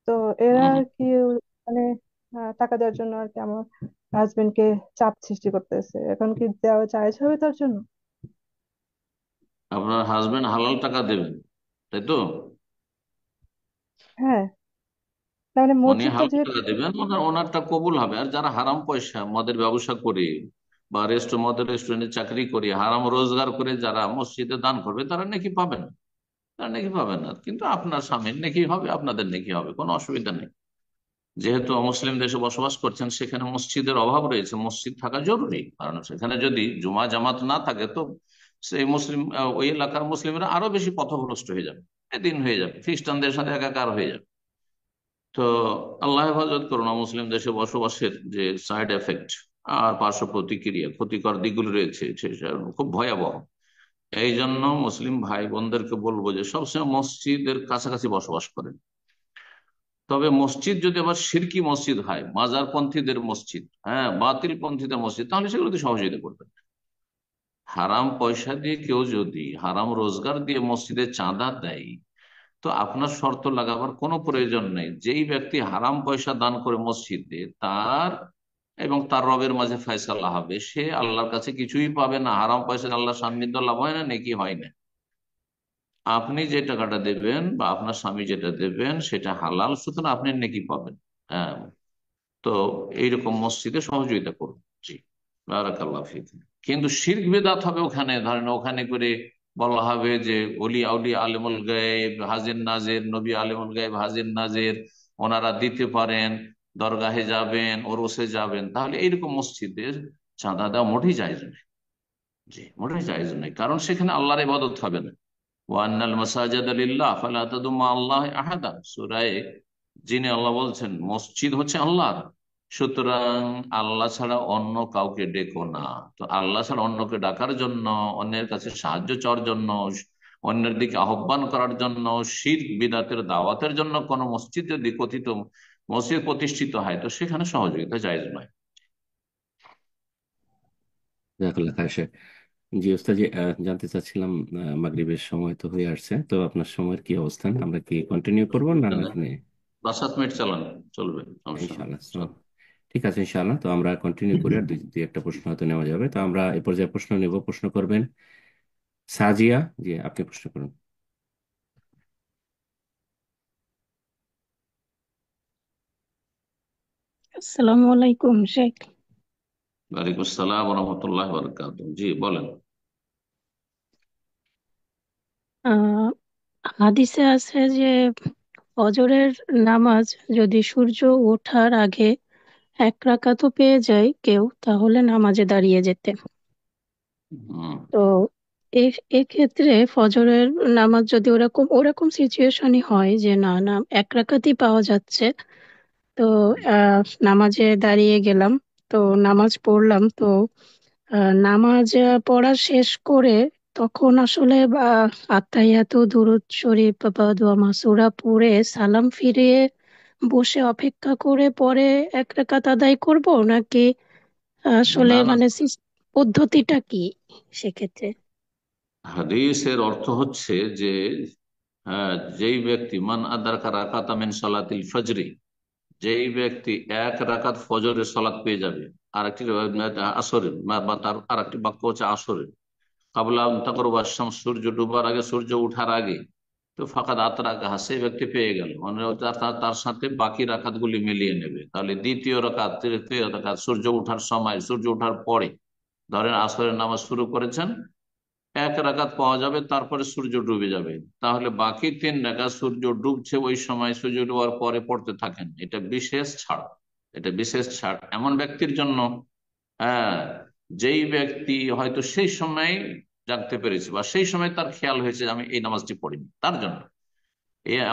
তো এরা হম, আর কি মানে টাকা দেওয়ার জন্য আর কি আমার হাজবেন্ড কে চাপ সৃষ্টি করতেছে। এখন কি দেওয়া জায়েজ হবে তার জন্য? আপনার হাজবেন্ড হালাল টাকা দেবেন, তাই তো? হ্যাঁ, তার মানে উনি মসজিদটা হালাল যেহেতু। টাকা দেবেন, ওনারটা কবুল হবে। আর যারা হারাম পয়সা মদের ব্যবসা করে বা মদের রেস্টুরেন্টে চাকরি করে হারাম রোজগার করে যারা মসজিদে দান করবে, তারা নাকি পাবেন, তারা নাকি পাবেন না, কিন্তু আপনার স্বামীর নাকি হবে, আপনাদের নাকি হবে, কোনো অসুবিধা নেই। যেহেতু মুসলিম দেশে বসবাস করছেন, সেখানে মসজিদের অভাব রয়েছে, মসজিদ থাকা জরুরি, কারণ সেখানে যদি জুমা জামাত না থাকে, তো সেই মুসলিম ওই এলাকার মুসলিমরা আরো বেশি পথভ্রষ্ট হয়ে যাবে, এদিন হয়ে যাবে, খ্রিস্টানদের সাথে একাকার হয়ে যাবে। তো আল্লাহ হেফাজত করুন, মুসলিম দেশে বসবাসের যে সাইড এফেক্ট আর পার্শ্ব প্রতিক্রিয়া, ক্ষতিকর দিকগুলো রয়েছে, সেটা খুব ভয়াবহ। এই জন্য মুসলিম ভাই বোনদেরকে বলবো যে সবসময় মসজিদের কাছাকাছি বসবাস করেন। তবে মসজিদ যদি আবার শিরকি মসজিদ হয়, মাজার পন্থীদের মসজিদ, হ্যাঁ, বাতিল পন্থীদের মসজিদ, তাহলে সেগুলোতে সহযোগিতা করবেন। হারাম পয়সা দিয়ে কেউ যদি হারাম রোজগার দিয়ে মসজিদে চাঁদা দেয়, তো আপনার শর্ত লাগাবার কোনো প্রয়োজন নেই। যেই ব্যক্তি হারাম পয়সা দান করে মসজিদে, তার এবং তার রবের মাঝে ফয়সালা হবে, সে আল্লাহর কাছে কিছুই পাবে না, হারাম পয়সা আল্লাহর সান্নিধ্য লাভ হয় না, নেকি হয় না। আপনি যে টাকাটা দেবেন বা আপনার স্বামী যেটা দেবেন সেটা হালাল, সুতরাং আপনি নেকি পাবেন। হ্যাঁ, তো এইরকম মসজিদে সহযোগিতা করুন। জি, বারাকাল্লাহ ফিক। কিন্তু শিরক বিদআত হবে ওখানে, ধরেন ওখানে করে বলা হবে যে ওলি আউলি আলিমুল গায়েব হাজির নাজির, নবী আলিমুল গায়েব হাজির নাজির, ওনারা দিতে পারেন, দরগাহে যাবেন, ওরসে যাবেন, তাহলে এইরকম মসজিদে চাঁদা দেওয়া মোটেই জায়েজ নয়। জি, মোটেই জায়েজ নয়, কারণ সেখানে আল্লাহর ইবাদত হবে না। ওয়ান্নাল মাসাজিদা লিল্লাহ ফালা তাদউ মা আল্লাহি আহাদা, সূরা জিনে আল্লাহ বলছেন মসজিদ হচ্ছে আল্লাহর, সুতরাং আল্লাহ ছাড়া অন্য কাউকে ডেকো না। তো আল্লাহ ছাড়া অন্যকে ডাকার জন্য, অন্যের কাছে সাহায্য চাওয়ার জন্য, অন্যের দিকে আহ্বান করার জন্য, শিরক বিদআতের দাওয়াতের জন্য কোন মসজিদ যদি কথিত মসজিদ প্রতিষ্ঠিত হয়, তো সেখানে সহযোগিতা জায়েজ নয়। জাযাকাল্লাহ খায়ের শেখ। জি ওস্তাদ, জানতে চাচ্ছিলাম, মাগরিবের সময় তো হয়ে আসছে, তো আপনার সময়ের কি অবস্থান? আমরা কি কন্টিনিউ করবো না এখানে? 5-7 মিনিট চালান, চলবে, সমস্যা নেই। ইনশাআল্লাহ। তো ঠিক আছে, ইনশাআল্লাহ। তো আমরা কন্টিনিউ করি, আর দুই একটা প্রশ্ন হয়তো নেওয়া যাবে। তো আমরা এ পর্যায়ে প্রশ্ন নেব। প্রশ্ন করবেন সাজিয়া। জি, আপনি প্রশ্ন করুন। আসসালামু আলাইকুম শেখ। ওয়ালাইকুম আসসালাম ওয়া রাহমাতুল্লাহি ওয়া বারাকাতুহু। জি বলেন। আহ হাদিসে আছে যে ফজরের নামাজ যদি সূর্য ওঠার আগে এক রাকাতও পেয়ে যায় কেউ, তাহলে নামাজে দাঁড়িয়ে যেতে। হুম। তো এক্ষেত্রে ফজরের নামাজ যদি ওরকম ওরকম সিচুয়েশনই হয় যে না না এক রাকাতই পাওয়া যাচ্ছে, তো নামাজে দাঁড়িয়ে গেলাম, তো নামাজ পড়লাম, তো নামাজ পড়া শেষ করে তখন আসলে আত্তাহিয়াতু দুরূদ শরীফ বা দোয়া মাসুরা পড়ে সালাম ফিরিয়ে বসে অপেক্ষা করে পরে এক রাকাত আদায় করব, নাকি আসলে না না, মানে পদ্ধতিটা কি সেক্ষেত্রে? হাদিসের অর্থ হচ্ছে যে হ্যাঁ, যেই ব্যক্তি মান আদারকা রাকাতা মিন সালাতিল ফজরি, যেই ব্যক্তি এক রাকাত ফজরের সালাত পেয়ে যাবে, আর একটি আসরের বা তার আর একটি বাক্য হচ্ছে আসরের, কাবলা তাকরুবা শামস, সূর্য ডুবার আগে, সূর্য উঠার আগে, তো ফাকাদ আতরাকাহা, সেই ব্যক্তি পেয়ে গেল, মানে তার সাথে বাকি রাকাতগুলি মিলিয়ে নেবে। তাহলে দ্বিতীয় রাকাত, তৃতীয় রাকাত, সূর্য উঠার সময়, সূর্য উঠার পরে, ধরেন আসরের নামাজ শুরু করেছেন, এক রাকাত পাওয়া যাবে, তারপরে সূর্য ডুবে যাবে, তাহলে বাকি 3 রাকাত সূর্য ডুবছে ওই সময়, সূর্য ডুবার পরে পড়তে থাকেন। এটা বিশেষ ছাড়, এটা বিশেষ ছাড় এমন ব্যক্তির জন্য, হ্যাঁ, যেই ব্যক্তি হয়তো সেই সময় জানতে পেরেছে বা সেই সময় তার খেয়াল হয়েছে যে আমি এই নামাজটি পড়িনি, তার জন্য।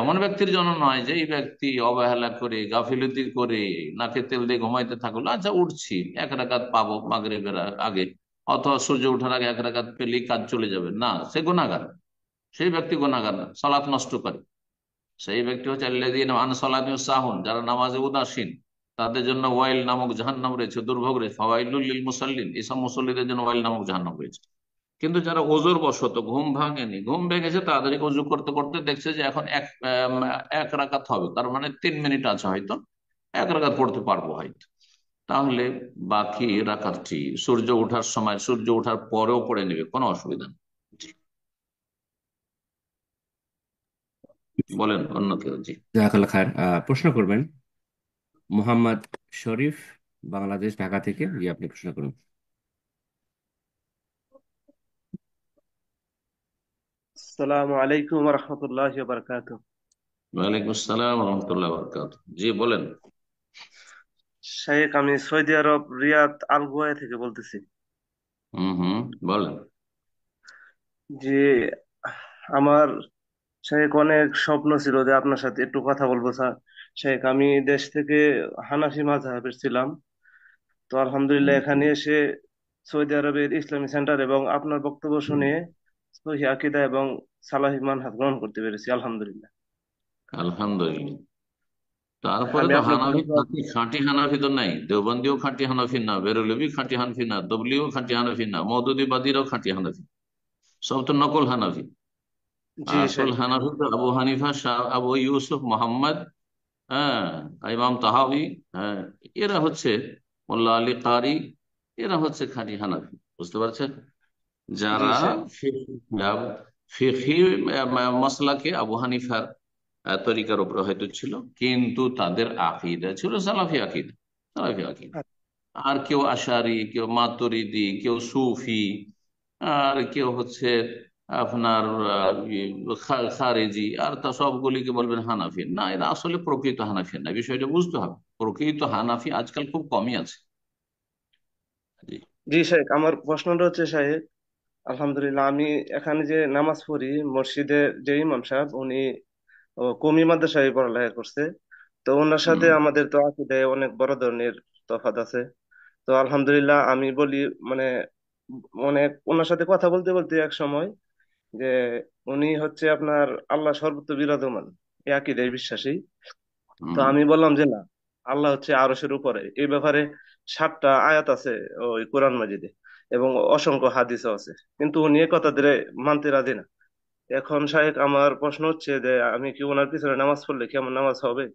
এমন ব্যক্তির জন্য নয় যে এই ব্যক্তি অবহেলা করে, গাফিলতি করে, নাকে তেল দিয়ে ঘুমাইতে থাকলো, আচ্ছা উঠছি, এক রাকাত পাবো মাগরিবের আগে, অথবা সূর্য ওঠার আগে এক রাকাত পেলেই কাজ চলে যাবে, না, সে গুনাহগার। সেই ব্যক্তি গুনাহগার না, সালাত নষ্ট করে। সেই ব্যক্তি হচ্ছে আল্লাযীনা আন সালাতিহিম সাহুন, যারা নামাজে উদাসীন, তাদের জন্য ওয়াইল নামক জাহান্নাম রয়েছে, দুর্ভোগ রয়েছে। ফাওয়াইলুল লিল মুসাল্লিন, এসব মুসল্লিদের জন্য ওয়াইল নামক জাহান্নাম রয়েছে। কিন্তু যারা ওজোর বশত, ঘুম ভাঙেনি, ঘুম ভেঙেছে তাড়াতাড়ি ওযু করতে করতে দেখছে যে এখন এক রাকাত হবে, তার মানে 3 মিনিট আছে, হয়তো এক রাকাত পড়তে পারবো হয়তো, তাহলে বাকি রাকাতটি সূর্য ওঠার সময়, সূর্য ওঠার পরেও পড়ে নেবে, কোনো অসুবিধা নেই। জি, বলেন অন্য কেউ। জি, জাযাকাল্লাহ খায়ের। প্রশ্ন করবেন মোহাম্মদ শরীফ, বাংলাদেশ, ঢাকা থেকে। জি, আপনি প্রশ্ন করুন। আসসালামু আলাইকুম ওয়া রাহমাতুল্লাহি ওয়া বারাকাতুহু। ওয়ালাইকুম আসসালাম ওয়া রাহমাতুল্লাহি ওয়া বারাকাতুহু। জি বলেন। শেখ, আমি সৌদি আরব রিয়াদ আল গুয়াই থেকে বলতেছি। হুম, বলেন। যে আমার শেখ অনেক স্বপ্ন ছিল যে আপনার সাথে একটু কথা বলবো স্যার। শেখ, আমি দেশ থেকে হানাফি মাযহাবের ছিলাম, তো আলহামদুলিল্লাহ এখানে এসে সৌদি আরবের ইসলামী সেন্টার এবং আপনার বক্তব্য শুনে সহিহ আকীদা এবং সালাফি মানহাজ গ্রহণ করতে পেরেছি, আলহামদুলিল্লাহ। আলহামদুলিল্লাহ। তারপরে আমি তো আপনার হানাফি, খাঁটি খাঁটি হানাফি তো নাই, দেওবন্দিও খাঁটি হানাফি না, বেরলভি খাঁটি হানাফি না, তবলিও খাঁটি হানাফি না, মওদুদিবাদীরাও খাঁটি হানাফি, সব তো নকল হানাফি। জি আসল শেখ। হানাফি তো আবু হানিফা, শাহ আবু ইউসুফ, মোহাম্মদ, হ্যাঁ, ইমাম তাহাবি, হ্যাঁ, এরা হচ্ছে মোল্লা আলী কারি, এরা হচ্ছে খাঁটি হানাফি, বুঝতে পারছেন? জি যারা শেখ। ফিকহি মাসলাকে আবু হানিফার তরিকার উপরে হয়তো ছিল, কিন্তু তাদের আকীদা ছিল সালাফি আকীদা। সালাফি আকিদা। আর কেউ আশারি, কেউ মাতুরিদি, কেউ সুফি, আর কেউ হচ্ছে আপনার খারেজি, আর তা সবগুলিকে বলবেন হানাফি। না, এরা আসলে প্রকৃত হানাফি না, বিষয়টা বুঝতে হবে। প্রকৃত হানাফি আজকাল খুব কমই আছে। জি। জি শেখ, আমার প্রশ্নটা হচ্ছে শেখ, আলহামদুলিল্লাহ আমি এখানে যে নামাজ পড়ি, মসজিদের যে ইমাম সাহেব উনি কওমি মাদ্রাসায় পড়ালেখা করছে। তো ওনার সাথে হুম। আমাদের তো আকীদায় অনেক বড় ধরনের তফাৎ আছে। তো আলহামদুলিল্লাহ আমি বলি মানে অনেক ওনার সাথে কথা বলতে বলতে এক সময় যে উনি হচ্ছে আপনার আল্লাহ সর্বত্র বিরাজমান, এই আকীদায় বিশ্বাসী। তো হুম। আমি বললাম যে না, আল্লাহ হচ্ছে আরশের উপরে। এই ব্যাপারে 7টা আয়াত আছে ওই কোরআন মাজিদে, এবং অসংখ্য হাদিসও আছে, কিন্তু উনি এ কথা ধরে মানতে রাজি না। এখন শাহেখ আমার প্রশ্ন হচ্ছে যে আমি কি ওনার পিছনে নামাজ পড়লে কি আমার নামাজ হবে?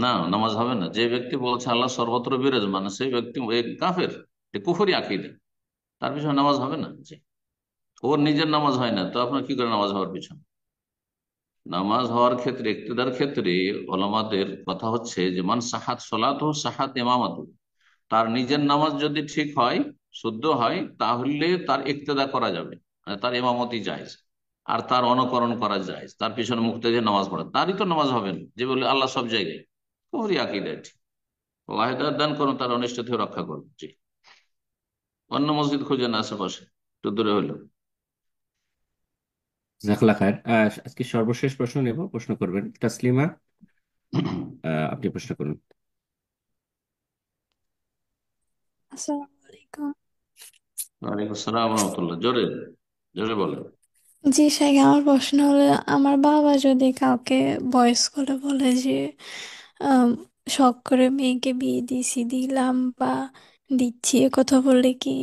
না, নামাজ হবে না। যে ব্যক্তি বলছে আল্লাহ সর্বত্র বিরাজমান, সেই ব্যক্তি কাফের, কুফরি আকীদা, তার পিছনে নামাজ হবে না। জি। ওর নিজের নামাজ হয় না, তো আপনার কি করে নামাজ হওয়ার পিছনে? নামাজ হওয়ার ক্ষেত্রে, ইক্তেদার ক্ষেত্রে ওলামাদের কথা হচ্ছে যে মান সাহাত সলাত ও সাহাত ইমামাত, তার নিজের নামাজ যদি ঠিক হয়, শুদ্ধ হয়, তাহলে তার ইক্তেদা করা যাবে, মানে তার ইমামতি জায়েজ, আর তার অনুকরণ করা জায়েজ, তার পিছনে মুক্তাদি নামাজ পড়া। তারই তো নামাজ হবে না যে বলে আল্লাহ সব জায়গায়। কুফরি আকীদা এটি। ও হেদায়েত দান করুন, তার অনিষ্ট থেকে রক্ষা করুন। জি। অন্য মসজিদ খুঁজে না আশেপাশে, একটু দূরে হলো। জাজাকাল্লাহ খায়ের। আজকে সর্বশেষ প্রশ্ন নেব, প্রশ্ন করবেন তাসলিমা। আপনি প্রশ্ন করুন। আসসালামু আলাইকুম। ওয়ালাইকুম আসসালাম রহমতুল্লাহ। জোরে জোরে বলেন। জি শেখ, আমার প্রশ্ন হলো, আমার বাবা যদি কাউকে ভয়েস করে বলে যে আম, শখ করে মেয়েকে বিয়ে দিছি, দিলাম বা দিচ্ছি, এ কথা বললে কি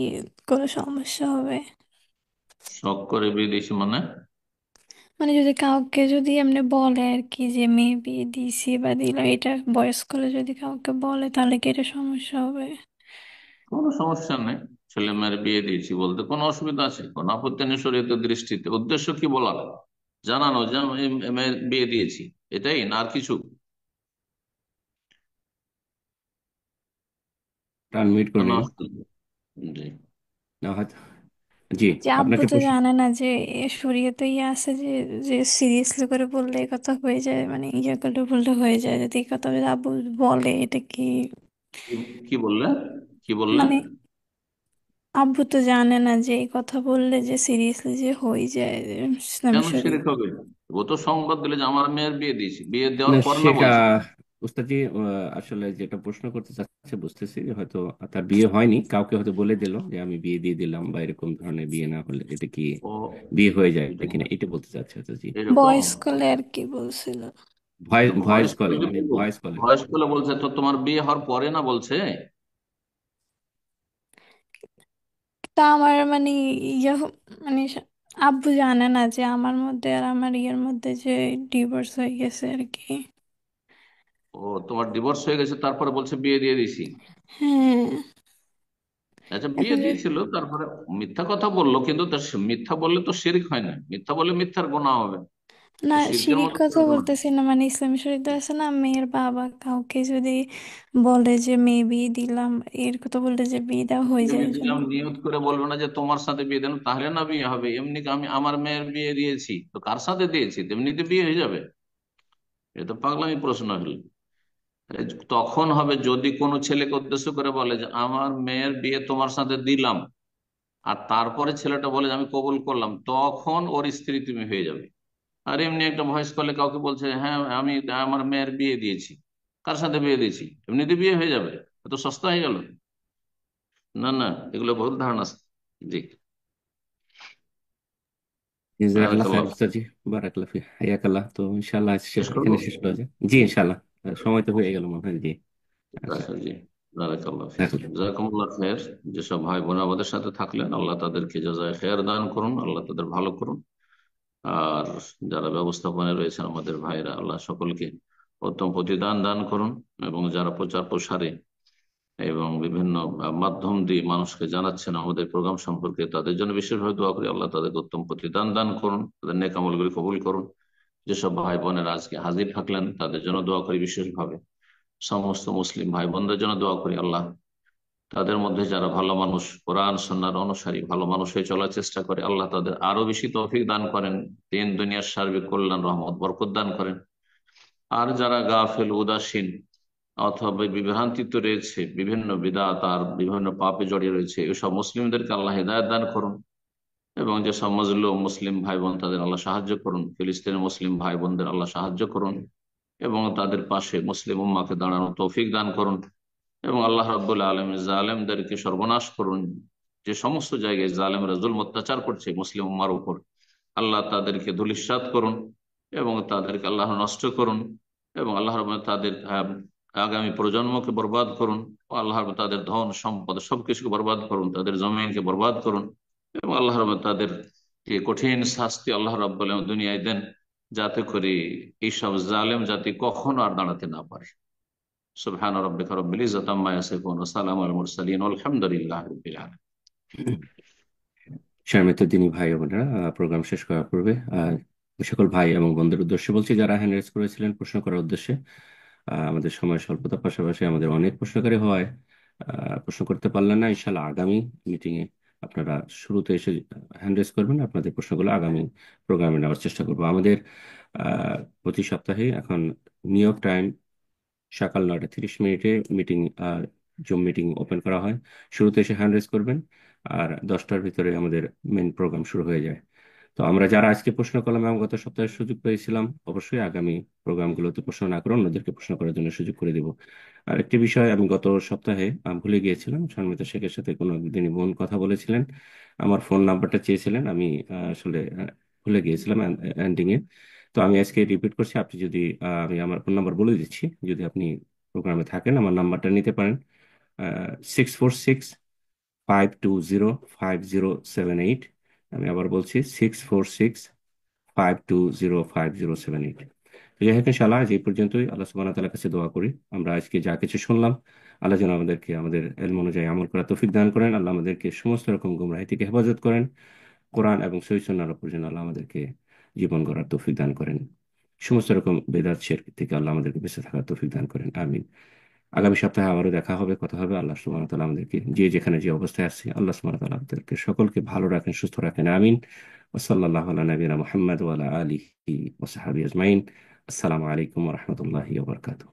কোনো সমস্যা হবে? শখ করে বিয়ে দিয়েছি মানে? মানে যদি কাউকে যদি এমনি বলে আর কি যে মেয়ে বিয়ে দিছি বা দিলাম, এটা ভয়েস করে যদি কাউকে বলে তাহলে কি এটা সমস্যা হবে? কোনো সমস্যা নেই। ছেলে মেয়ের বিয়ে দিয়েছি বলতে কোনো অসুবিধা আছে? কোনো আপত্তি নেই শরীয়তের দৃষ্টিতে। উদ্দেশ্য কি বলার? জানানো যে আমি মেয়ের বিয়ে দিয়েছি, এটাই না আর কিছু? আনমিউট করে কোনো নিন। অসুবিধা নেই। জি। না হয়তো। জি, যে আব্বু আপনাকে তো জানে না যে শরীয়তে ইয়ে আছে যে যে সিরিয়াসলি করে বললে এই কথা হয়ে যায়, মানে ইয়ে করলে বললে হয়ে যায়, যদি এই কথা যদি আব্বু বলে এটা কি কি কি বললে? কি বললে? মানে আব্বু তো জানে না যে এই কথা বললে যে সিরিয়াসলি যে হয়ে যায় ইসলামী কেন শরীয়ত। শিরক হবে? ও তো সংবাদ দিলে যে আমার মেয়ের বিয়ে দিয়েছি, বিয়ে না দেওয়ার পর না শেখ, বলছে। উস্তাদজি আসলে যেটা প্রশ্ন করতে চাচ্ছে বুঝতেছি যে হয়তো তার বিয়ে হয়নি, কাউকে হয়তো বলে দিল যে আমি বিয়ে দিয়ে দিলাম, বা এরকম ধরনের বিয়ে না হলে এটা কি ও, বিয়ে হয়ে যায় কিনা এটা বলতে চাচ্ছে হয়তো। জি, এরকম। বয়েস কলে আর কি বলছিল। ভয়েস ভয়েস ভয়েস কলে, কলে, মানে ভয়েস কলে। ভয়েস কলে বলছে তো তোমার বিয়ে হওয়ার পরে না বলছে? তা আমার মানে ইয়ে মানে আব্বু জানে না যে আমার মধ্যে আর আমার ইয়ের মধ্যে যে ডিভোর্স হয়ে গেছে আর কি। ও, তোমার ডিভোর্স হয়ে গেছে তারপরে বলছে বিয়ে দিয়ে দিছি? হ্যাঁ। আচ্ছা, বিয়ে এখন যে দিয়েছিল তারপরে মিথ্যা কথা বললো, কিন্তু মিথ্যা বললে তো শিরক হয় না, মিথ্যা বললে মিথ্যার গুনাহ হবে। না, তো শিরকের সিঁড়ির মতো কথা করে হবে। বলতেছি না, মানে ইসলামী শরীয়তে আছে না, মেয়ের বাবা কাউকে যদি বলে যে মেয়ে বিয়ে দিলাম, এর কথা বললে যে বিয়ে দেওয়া হয়ে যায় আমি এরকম। দিলাম নিয়ত করে বলবো না যে তোমার সাথে বিয়ে দিলাম তাহলে না বিয়ে হবে। এমনি আমি আমার মেয়ের বিয়ে দিয়েছি, তো কার সাথে দিয়েছি, তেমনিতে বিয়ে হয়ে যাবে? এটা তো পাগলামি প্রশ্ন হলো। তখন হবে যদি কোনো ছেলেকে উদ্দেশ্য করে বলে যে আমার মেয়ের বিয়ে তোমার সাথে দিলাম, আর তারপরে ছেলেটা বলে যে আমি কবুল করলাম, তখন ওর স্ত্রী তুমি হয়ে যাবে। আর এমনি একটা ভয়েস কলে কাউকে বলছে হ্যাঁ আমি আমার মেয়ের বিয়ে দিয়েছি, কার সাথে বিয়ে দিয়েছি, এমনিতে বিয়ে হয়ে যাবে? এত সস্তা হয়ে গেল? না না, এগুলো ভুল ধারণা। জি। জাজাকাল্লাহ বারাকাল্লাহ। খায়ের উস্তাদজি। বারাকাল্লাহ ফি হায়াকাল্লাহ। তো ইনশাআল্লাহ শেষ করবো? এখানে শেষ করা যায়। জি ইনশাআল্লাহ। সময় তো হয়ে গেল মনে হয়। জি। আচ্ছা। আচ্ছা, জি। বারাকাল্লাহ ফিক, জাজাকাল্লাহ। জাযাকুমুল্লাহ খায়ের। যেসব ভাই বোন আমাদের সাথে থাকলেন, আল্লাহ তাদেরকে জাযায়ে খায়ের দান করুন, আল্লাহ তাদের ভালো করুন। আর যারা ব্যবস্থাপনায় রয়েছেন আমাদের ভাইরা, আল্লাহ সকলকে উত্তম প্রতিদান দান করুন। এবং যারা প্রচার প্রসারে এবং বিভিন্ন মাধ্যম দিয়ে মানুষকে জানাচ্ছেন আমাদের প্রোগ্রাম সম্পর্কে, তাদের জন্য বিশেষভাবে দোয়া করি, আল্লাহ তাদেরকে উত্তম প্রতিদান দান করুন, তাদের নেক আমলগুলি কবুল করুন। যেসব ভাই বোনেরা আজকে হাজির থাকলেন তাদের জন্য দোয়া করি বিশেষভাবে, সমস্ত মুসলিম ভাই বোনদের জন্য দোয়া করি আল্লাহ তাদের মধ্যে যারা ভালো মানুষ, কোরআন সুন্নাহর অনুসারী ভালো মানুষ হয়ে চলার চেষ্টা করে, আল্লাহ তাদের আরো বেশি তৌফিক দান করেন, দিন দুনিয়ার সার্বিক কল্যাণ রহমত বরকত দান করেন। আর যারা গাফেল উদাসীন অথবা বিভ্রান্তিতে রয়েছে, বিভিন্ন বিদআত আর বিভিন্ন পাপে জড়িয়ে রয়েছে, এসব মুসলিমদেরকে আল্লাহ হিদায়াত দান করুন। এবং যেসব মজলুম মুসলিম ভাই বোন তাদের আল্লাহ সাহায্য করুন, ফিলিস্তিনের মুসলিম ভাই বোনদের আল্লাহ সাহায্য করুন এবং তাদের পাশে মুসলিম উম্মাকে দাঁড়ানোর তৌফিক দান করুন। এবং আল্লাহ রাব্বুল আলামিন জালেমদেরকে সর্বনাশ করুন। যে সমস্ত জায়গায় জালেমরা জুলম অত্যাচার করছে মুসলিম উম্মার উপর, আল্লাহ তাদেরকে ধূলিসাৎ করুন এবং তাদেরকে আল্লাহ নষ্ট করুন। এবং আল্লাহ রাব্বুল তাদের আগামী প্রজন্মকে বরবাদ করুন। ও আল্লাহ রাব্বুল তাদের ধন সম্পদ সবকিছুকে বরবাদ করুন, তাদের জমিনকে বরবাদ করুন। এবং আল্লাহ রাব্বুল তাদের যে কঠিন শাস্তি আল্লাহ রাব্বুল আলামিন দুনিয়ায় দেন, যাতে করে এইসব জালেম জাতি কখনো আর দাঁড়াতে না পারে। সুবহান রাব্বিকা রাব্বিল ইজ্জাতি আম্মা ইয়াসিফুন ওয়া সালামু আলাল মুরসালিন ওয়ালহামদুলিল্লাহি রাব্বিল আলামিন। সম্মানিত দিনী ভাই বোনেরা, প্রোগ্রাম শেষ করার পূর্বে ওই সকল ভাই এবং বোনদের উদ্দেশ্যে বলছি যারা হ্যান্ড রেজ করেছিলেন প্রশ্ন করার উদ্দেশ্যে, আমাদের সময় স্বল্পতার পাশাপাশি আমাদের অনেক প্রশ্নকারী হওয়ায় প্রশ্ন করতে পারলেন না। ইনশাল্লাহ আগামী মিটিং এ আপনারা শুরুতে এসে হ্যান্ড রেজ করবেন, আপনাদের প্রশ্নগুলো আগামী প্রোগ্রামে নেওয়ার চেষ্টা করবো। আমাদের প্রতি সপ্তাহে এখন নিউ ইয়র্ক টাইম সকাল 9টা 30 মিনিটে মিটিং, জুম মিটিং ওপেন করা হয়। শুরুতে এসে হ্যান্ড রেজ করবেন আর 10টার ভিতরে আমাদের মেন প্রোগ্রাম শুরু হয়ে যায়। তো আমরা যারা আজকে প্রশ্ন করলাম এবং গত সপ্তাহে সুযোগ পেয়েছিলাম, অবশ্যই আগামী প্রোগ্রামগুলোতে প্রশ্ন না করে অন্যদেরকে প্রশ্ন করার জন্য সুযোগ করে দিব। আর একটি বিষয় আমি গত সপ্তাহে ভুলে গিয়েছিলাম, শর্মিত শেখের সাথে কোনো দিনই বোন কথা বলেছিলেন, আমার ফোন নাম্বারটা চেয়েছিলেন, আমি আসলে ভুলে গিয়েছিলাম এন্ডিং এ। তো আমি আজকে রিপিট করছি, আপনি যদি আমি আমার ফোন নাম্বার বলে দিচ্ছি, যদি আপনি প্রোগ্রামে থাকেন আমার নাম্বারটা নিতে পারেন। 646-520-5078। আমি আবার বলছি 646-520-5078। যাই হোক, ইনশাআল্লাহ আজ এই পর্যন্তই। আল্লাহ সুবহানাহু ওয়া তাআলার কাছে দোয়া করি আমরা আজকে যা কিছু শুনলাম, আল্লাহ যেন আমাদেরকে আমাদের ইলম অনুযায়ী আমল করার তৌফিক দান করেন। আল্লাহ আমাদেরকে সমস্ত রকম গুমরাহি থেকে হেফাজত করেন। কোরআন এবং সহিহ সুন্নাহর উপর যেন আল্লাহ আমাদেরকে জীবন গড়ার তৌফিক দান করেন। সমস্ত রকম বেদাত শিরক থেকে আল্লাহ আমাদেরকে বেঁচে থাকার তৌফিক দান করেন। আমিন। আগামী সপ্তাহে আবারও দেখা হবে, কথা হবে। আল্লাহ সুবহানাহু ওয়া তাআলা আমাদেরকে যে যেখানে যে অবস্থায় আছে, আল্লাহ সুবহানাহু ওয়া তাআলা আমাদেরকে সকলকে ভালো রাখেন, সুস্থ রাখেন। আমিন। ওয়া সাল্লাল্লাহু আলা নবিয়িনা মুহাম্মদ ওয়া আলা আলিহি ওয়া সাহবিহি আজমাইন। আসসালামু আলাইকুম ওয়া রাহমাতুল্লাহি ওয়া বারাকাতুহু।